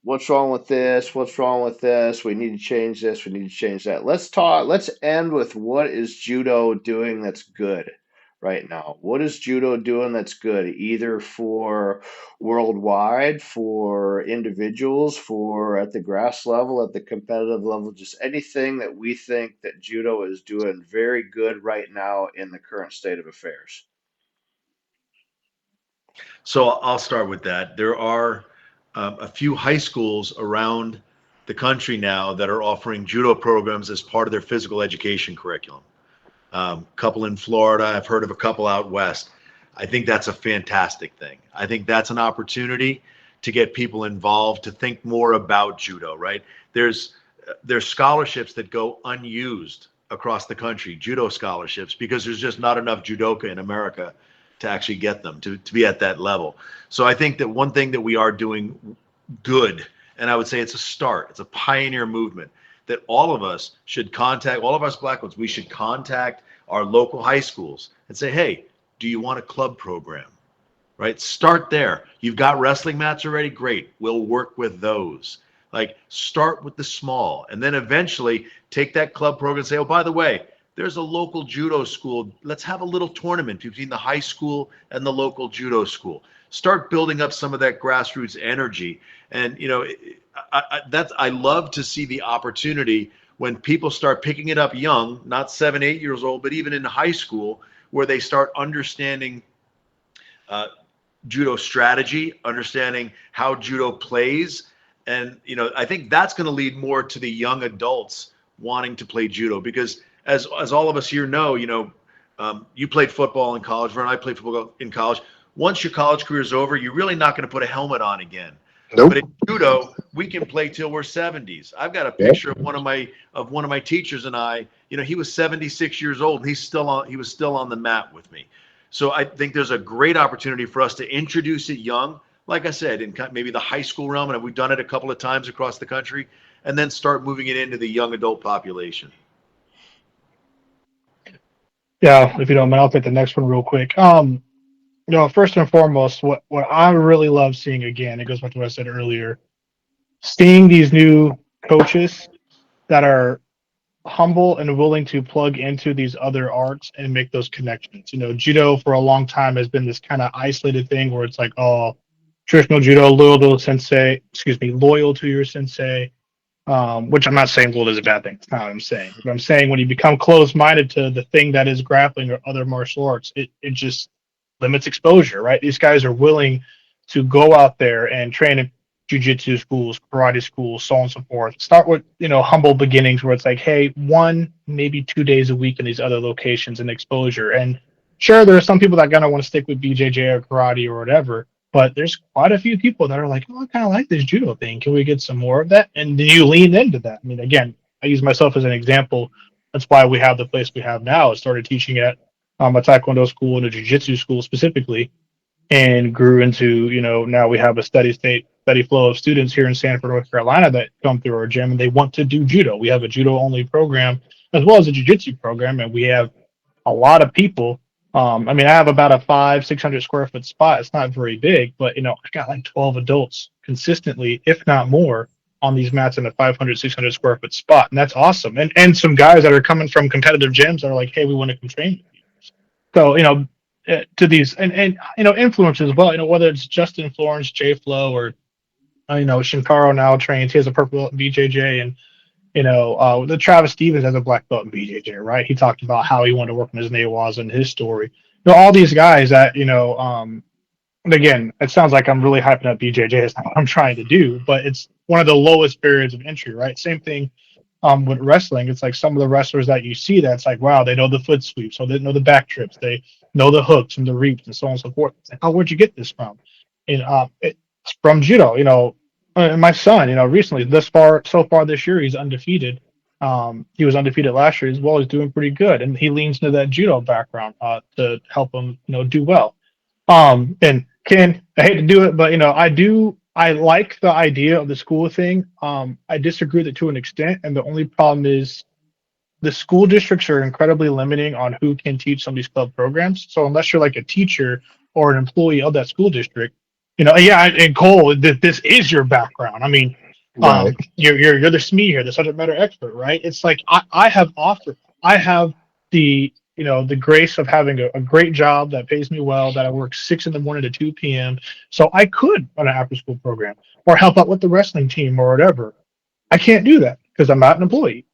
what's wrong with this? What's wrong with this? We need to change this. We need to change that. Let's end with what is judo doing that's good right now? What is judo doing that's good, either for worldwide, for individuals, for at the grass level, at the competitive level, just anything that we think that judo is doing very good right now in the current state of affairs. so I'll start with that. There are a few high schools around the country now that are offering judo programs as part of their physical education curriculum. Couple in Florida. I've heard of a couple out west. I think that's a fantastic thing. I think that's an opportunity to get people involved, to think more about judo, right? There's scholarships that go unused across the country, judo scholarships, because there's just not enough judoka in America to actually get them to be at that level. So I think that one thing that we are doing good, and I would say it's a start, it's a pioneer movement, that all of us should contact, all of us black ones, we should contact our local high schools and say, hey, do you want a club program? Right? Start there. You've got wrestling mats already? Great. We'll work with those. Like, start with the small, and then eventually take that club program and say, oh, by the way, there's a local judo school. Let's have a little tournament between the high school and the local judo school. Start building up some of that grassroots energy. And, you know, I love to see the opportunity when people start picking it up young, not 7, 8 years old, but even in high school, where they start understanding judo strategy, understanding how judo plays. And, you know, I think that's going to lead more to the young adults wanting to play judo, because as all of us here know, you know, you played football in college, Vernon, I played football in college. Once your college career is over, you're really not going to put a helmet on again. Nope. But in judo, we can play till we're 70s. I've got a Yep. picture of one of my teachers and I. You know, he was 76 years old. And he was still on the mat with me. So I think there's a great opportunity for us to introduce it young, like I said, in maybe the high school realm, and we've done it a couple of times across the country, and then start moving it into the young adult population. Yeah, if you don't mind, I'll take the next one real quick. You know, first and foremost, what I really love seeing again, it goes back to what I said earlier, seeing these new coaches that are humble and willing to plug into these other arts and make those connections. You know, judo for a long time has been this kind of isolated thing where it's like, oh, traditional judo, loyal to your sensei. Which I'm not saying loyal is a bad thing. It's not what I'm saying. But I'm saying when you become closed-minded to the thing that is grappling or other martial arts, it just limits exposure, right? These guys are willing to go out there and train in jujitsu schools, karate schools, so on and so forth. Start with, you know, humble beginnings where it's like, hey, 1, maybe 2 days a week in these other locations and exposure. And sure, there are some people that are gonna want to stick with BJJ or karate or whatever, but there's quite a few people that are like, oh, I kind of like this judo thing. Can we get some more of that? And then you lean into that. I mean, again, I use myself as an example. That's why we have the place we have now. I started teaching at a taekwondo school and a jiu-jitsu school specifically, and grew into, you know, now we have a steady flow of students here in Sanford, North Carolina that come through our gym and they want to do judo. We have a judo only program as well as a jiu-jitsu program, and we have a lot of people. I mean, I have about a 600 square foot spot. It's not very big, but you know, I got like 12 adults consistently, if not more, on these mats in a 500, 600 square foot spot, and that's awesome. And some guys that are coming from competitive gyms that are like, hey, we want to come train with you. So you know, to these and you know, influencers as well. You know, whether it's Justin Florence, Jay Flow, or you know, Shintaro now trains. He has a purple belt in BJJ, and you know, the Travis Stevens has a black belt in BJJ, right? He talked about how he wanted to work on his Nawas and his story. You know, all these guys that, you know, and again, it sounds like I'm really hyping up BJJ. It's not what I'm trying to do, but it's one of the lowest barriers of entry, right? Same thing with wrestling. It's like some of the wrestlers that you see that's like, wow, they know the foot sweeps, so they know the back trips, they know the hooks and the reaps and so on and so forth. It's like, oh, where'd you get this from? And it's from judo, you know. And my son, you know, recently, so far this year, he's undefeated. He was undefeated last year as well. He's doing pretty good, and he leans into that judo background to help him, you know, do well. And Ken, I hate to do it, but you know, I like the idea of the school thing. I disagree with it to an extent, and the only problem is the school districts are incredibly limiting on who can teach some of these club programs. So unless you're like a teacher or an employee of that school district, you know, yeah, and Cole, this is your background. I mean, Right. you're the SME here, the subject matter expert, right? It's like I have the, you know, the grace of having a great job that pays me well, that I work 6 in the morning to 2 p.m. So I could run an after school program or help out with the wrestling team or whatever. I can't do that because I'm not an employee.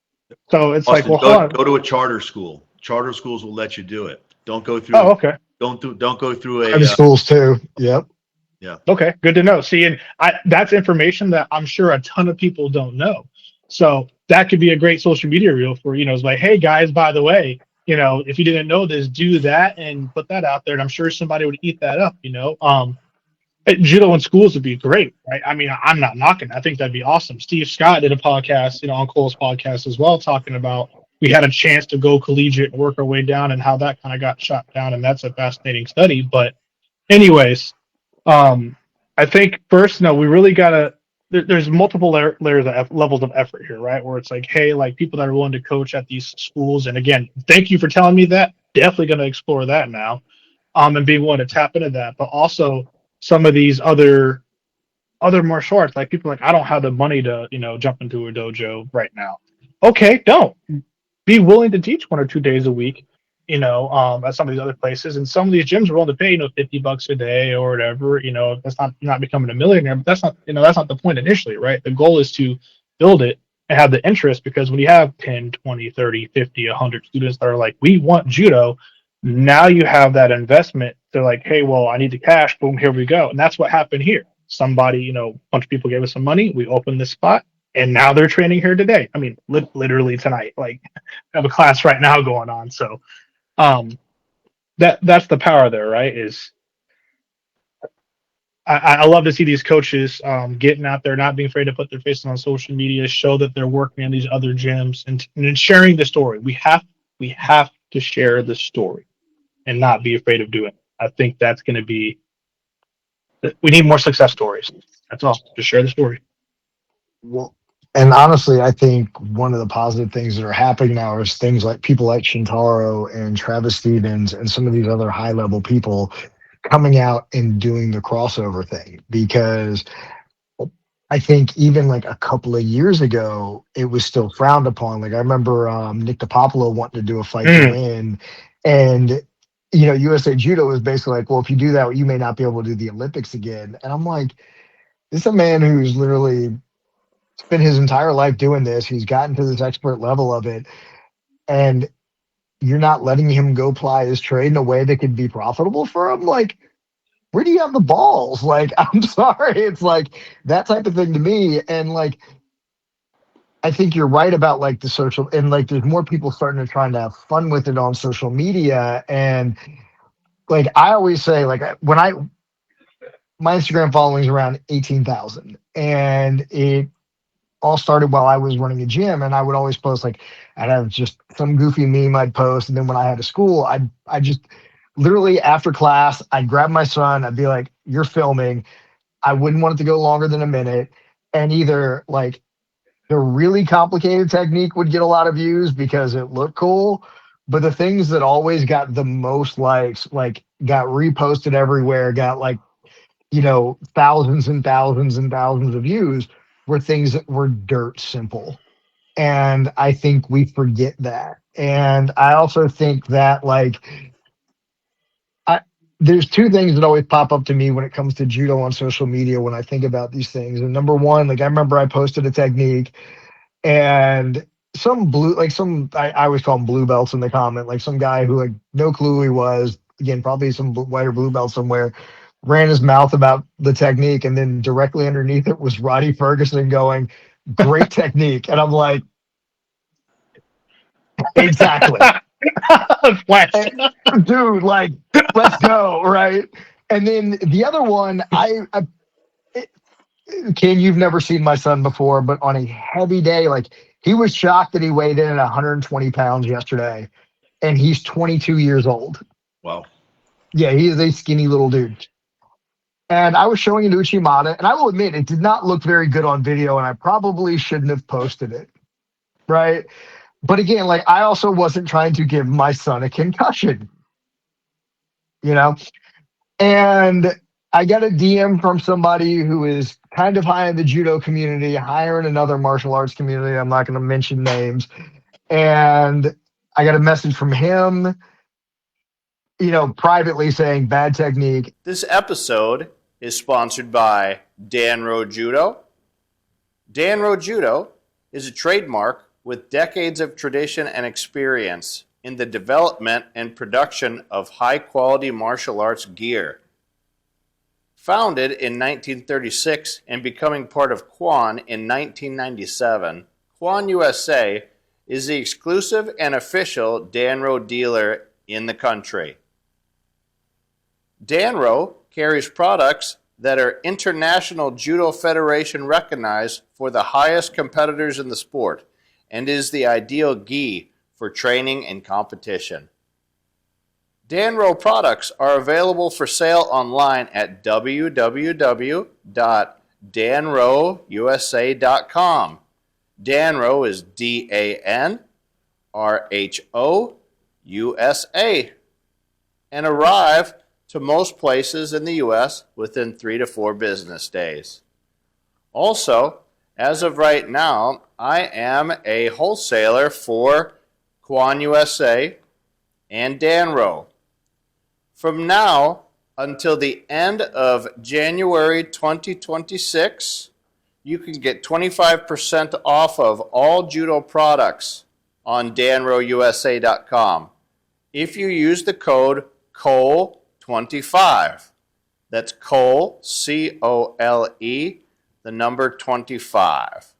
So it's like, Austin, well, hold on. go to a charter school. Charter schools will let you do it. Don't go Oh, through okay. don't go through Private a schools too. Yep. yeah. Okay, good to know. See, and that's information that I'm sure a ton of people don't know. So that could be a great social media reel for, you know, it's like, hey guys, by the way, you know, if you didn't know this, do that and put that out there. And I'm sure somebody would eat that up, you know. Judo in schools would be great, right? I mean, I'm not knocking. I think that'd be awesome. Steve Scott did a podcast, you know, on Cole's podcast as well, talking about we had a chance to go collegiate and work our way down and how that kind of got shot down. And that's a fascinating study. But anyways, I think first, no, we really gotta there's multiple layers of levels of effort here, right? Where it's like, hey, like people that are willing to coach at these schools, and again, thank you for telling me that. Definitely going to explore that now, and being willing to tap into that. But also some of these other martial arts, like people are like, I don't have the money to, jump into a dojo right now. Okay, don't be willing to teach 1 or 2 days a week, at some of these other places. And some of these gyms are willing to pay, $50 a day or whatever. That's not becoming a millionaire, but that's not the point initially, right? The goal is to build it and have the interest, because when you have 10, 20, 30, 50, 100 students that are like, we want judo, now you have that investment. They're like, hey, well, I need the cash. Boom, here we go. And that's what happened here. Somebody, a bunch of people gave us some money. We opened this spot, and now they're training here today. I mean, literally tonight. Like, I have a class right now going on. So, that's the power there, right? Is I love to see these coaches getting out there, not being afraid to put their faces on social media, show that they're working in these other gyms, and sharing the story. We have to share the story and not be afraid of doing it. I think that's going to be. We need more success stories. That's all. Just share the story. Well, and honestly, I think one of the positive things that are happening now is things like people like Shintaro and Travis Stevens and some of these other high level people coming out and doing the crossover thing. Because I think even like a couple of years ago, it was still frowned upon. Like I remember Nick DiPapolo wanting to do a fight to win, and USA Judo was basically like, well, if you do that, you may not be able to do the Olympics again. And I'm like, this is a man who's literally spent his entire life doing this. He's gotten to this expert level of it, and you're not letting him go ply his trade in a way that could be profitable for him. Like, where do you have the balls? Like, I'm sorry. It's like that type of thing to me. And like, I think you're right about like the social, and like there's more people starting to try to have fun with it on social media. And like, I always say, like, my Instagram following is around 18,000, and it all started while I was running a gym, and I would always post like I'd have just some goofy meme I'd post, and then when I had a school, I just literally after class I'd grab my son, I'd be like, "You're filming." I wouldn't want it to go longer than a minute, and either like the really complicated technique would get a lot of views because it looked cool, but the things that always got the most likes, like got reposted everywhere, got like thousands and thousands and thousands of views, were things that were dirt simple. And I think we forget that. And I also think that like there's two things that always pop up to me when it comes to judo on social media when I think about these things. And number one, like I remember I posted a technique, and some blue, like I always call them blue belts in the comment, like some guy who had no clue who he was, again, probably some white or blue belt somewhere, ran his mouth about the technique, and then directly underneath it was Roddy Ferguson going, "Great technique." And I'm like, exactly. Flash. Dude, like, let's go, right? And then the other one, Ken, you've never seen my son before, but on a heavy day, like he was shocked that he weighed in at 120 pounds yesterday, and he's 22 years old. Wow. Yeah, he is a skinny little dude. And I was showing him to Uchimata, and I will admit it did not look very good on video, and I probably shouldn't have posted it, right? But again, like I also wasn't trying to give my son a concussion, you know? And I got a DM from somebody who is kind of high in the judo community, higher in another martial arts community. I'm not going to mention names. And I got a message from him, privately saying bad technique. This episode is sponsored by Danro Judo. Danro Judo is a trademark with decades of tradition and experience in the development and production of high-quality martial arts gear. Founded in 1936 and becoming part of Quan in 1997, Quan USA is the exclusive and official Danro dealer in the country. Danro carries products that are International Judo Federation recognized for the highest competitors in the sport and is the ideal gi for training and competition. Danro products are available for sale online at www.danro.com danrowusa.com. Danro is DANRHO and arrive to most places in the U.S. within 3 to 4 business days. Also, as of right now, I am a wholesaler for Quan USA and Danro. From now until the end of January 2026, you can get 25% off of all judo products on danrowusa.com if you use the code COLE25. That's COLE, COLE, the number 25.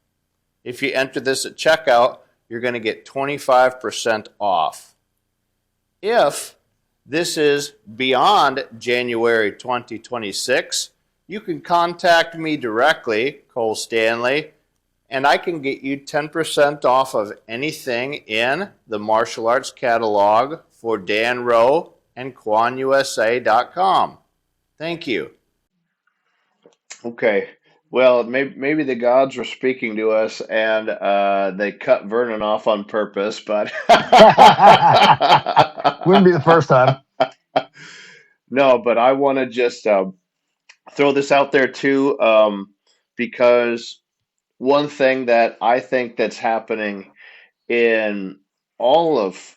If you enter this at checkout, you're going to get 25% off. If this is beyond January 2026, you can contact me directly, Cole Stanley, and I can get you 10% off of anything in the martial arts catalog for Danro and QuanUSA.com. Thank you. Okay. Well, maybe the gods were speaking to us and they cut Vernon off on purpose, but Wouldn't be the first time. no, but I want to just throw this out there too, because one thing that I think that's happening in all of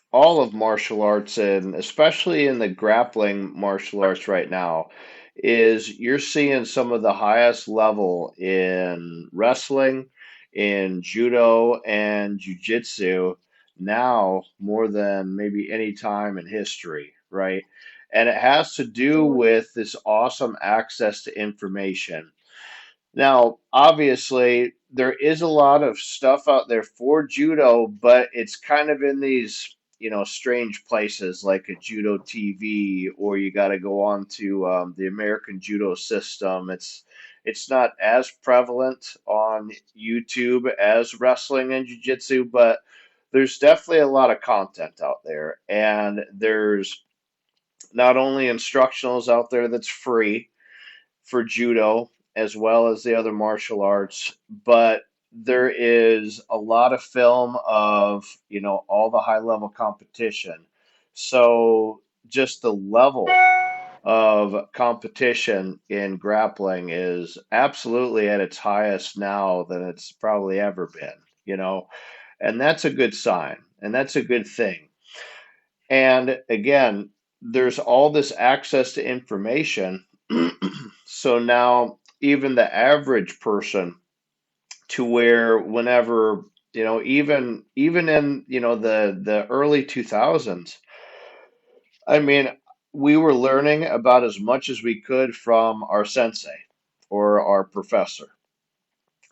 martial arts, and especially in the grappling martial arts right now, is you're seeing some of the highest level in wrestling, in judo and jiu-jitsu now more than maybe any time in history, right? And it has to do with this awesome access to information. Now, obviously, there is a lot of stuff out there for judo, but it's kind of in these, strange places like a judo TV, or you got to go on to the American Judo System. It's not as prevalent on YouTube as wrestling and jiu-jitsu, but there's definitely a lot of content out there, and there's not only instructionals out there that's free for judo as well as the other martial arts, but there is a lot of film of, all the high level competition. So just the level of competition in grappling is absolutely at its highest now than it's probably ever been, and that's a good sign and that's a good thing. And again, there's all this access to information. So now even the average person, to where whenever, even in, the early 2000s, I mean, we were learning about as much as we could from our sensei or our professor.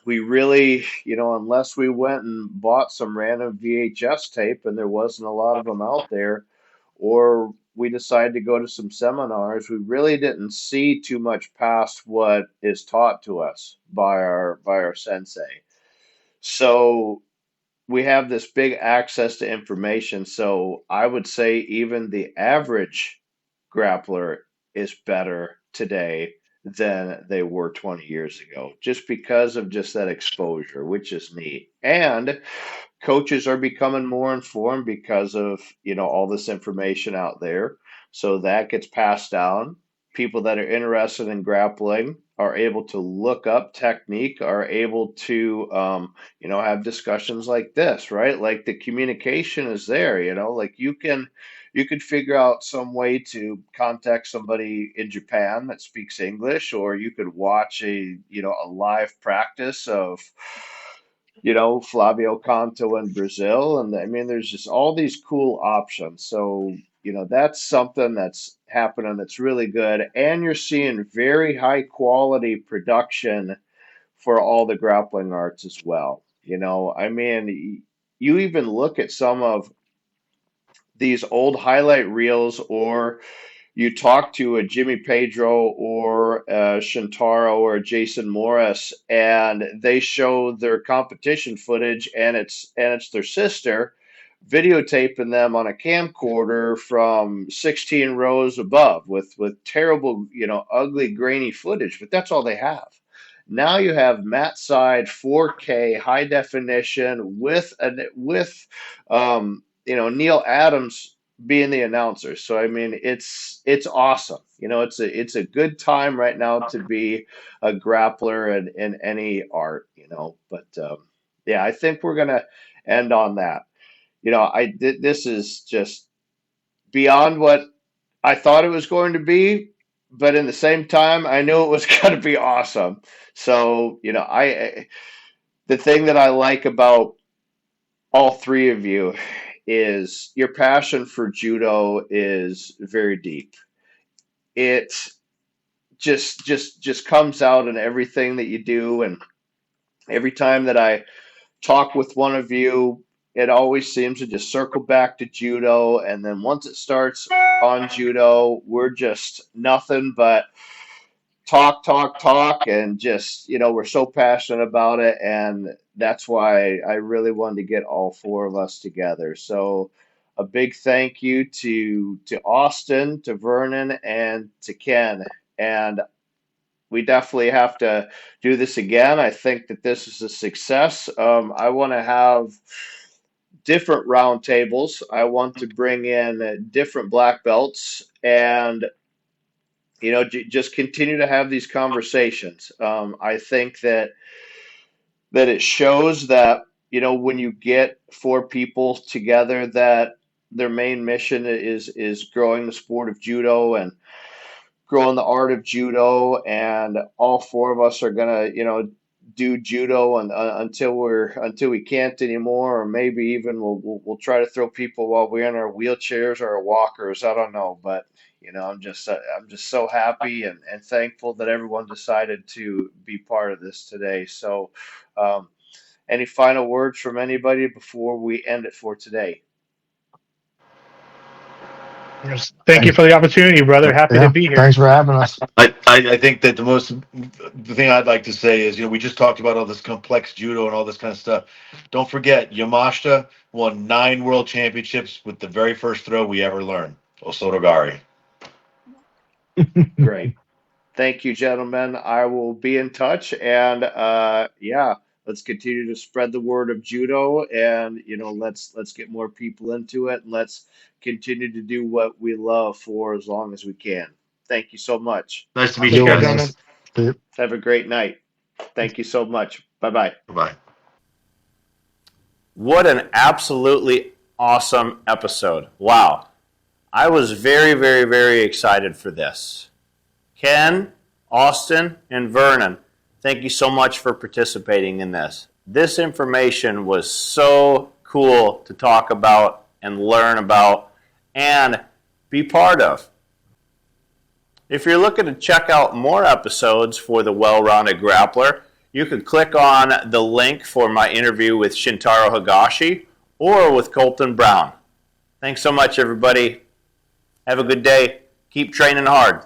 We really, unless we went and bought some random VHS tape and there wasn't a lot of them out there, or we decided to go to some seminars, we really didn't see too much past what is taught to us by our sensei. So we have this big access to information. So I would say even the average grappler is better today than they were 20 years ago, just because of just that exposure, which is neat. And coaches are becoming more informed because of, all this information out there. So that gets passed down. People that are interested in grappling are able to look up technique, are able to, have discussions like this, right? Like the communication is there, like you could figure out some way to contact somebody in Japan that speaks English, or you could watch a live practice of, Flavio Canto in Brazil. And I mean, there's just all these cool options. So, that's something that's happening that's really good. And you're seeing very high quality production for all the grappling arts as well. I mean, you even look at some of these old highlight reels, or you talk to a Jimmy Pedro or a Shintaro or a Jason Morris, and they show their competition footage, and it's their sister videotaping them on a camcorder from 16 rows above with terrible, ugly, grainy footage, but that's all they have. Now you have Matt Side 4K high definition with Neil Adams being the announcer. So I mean, it's awesome. It's a good time right now to be a grappler in any art. But yeah, I think we're gonna end on that. This is just beyond what I thought it was going to be, but in the same time, I knew it was going to be awesome. So, the thing that I like about all three of you is your passion for judo is very deep. It just comes out in everything that you do, and every time that I talk with one of you, it always seems to just circle back to judo. And then once it starts on judo, we're just nothing but talk, and just, we're so passionate about it. And that's why I really wanted to get all four of us together. So a big thank you to Austin, to Vernon, and to Ken. And we definitely have to do this again. I think that this is a success. I want to have different roundtables. I want to bring in different black belts, and just continue to have these conversations. I think that it shows that when you get four people together, that their main mission is growing the sport of judo and growing the art of judo, and all four of us are gonna do judo until we can't anymore, or maybe even we'll try to throw people while we're in our wheelchairs or our walkers. I don't know, but I'm just so happy and thankful that everyone decided to be part of this today. So any final words from anybody before we end it for today? Thank you for the opportunity, brother. Happy to be here. Thanks for having us. I think that the thing I'd like to say is, we just talked about all this complex judo and all this kind of stuff. Don't forget, Yamashita won 9 world championships with the very first throw we ever learned, Osotogari. Great. Thank you, gentlemen. I will be in touch, and let's continue to spread the word of judo, and let's get more people into it, and let's continue to do what we love for as long as we can. Thank you so much. Nice to meet Thank you you, guys. gentlemen. Have a great night. Thank you so much. Bye-bye. Bye-bye. What an absolutely awesome episode. Wow. I was very, very, very excited for this. Ken, Austin, and Vernon, thank you so much for participating in this. This information was so cool to talk about and learn about and be part of. If you're looking to check out more episodes for the Well-Rounded Grappler, you can click on the link for my interview with Shintaro Higashi or with Colton Brown. Thanks so much, everybody. Have a good day. Keep training hard.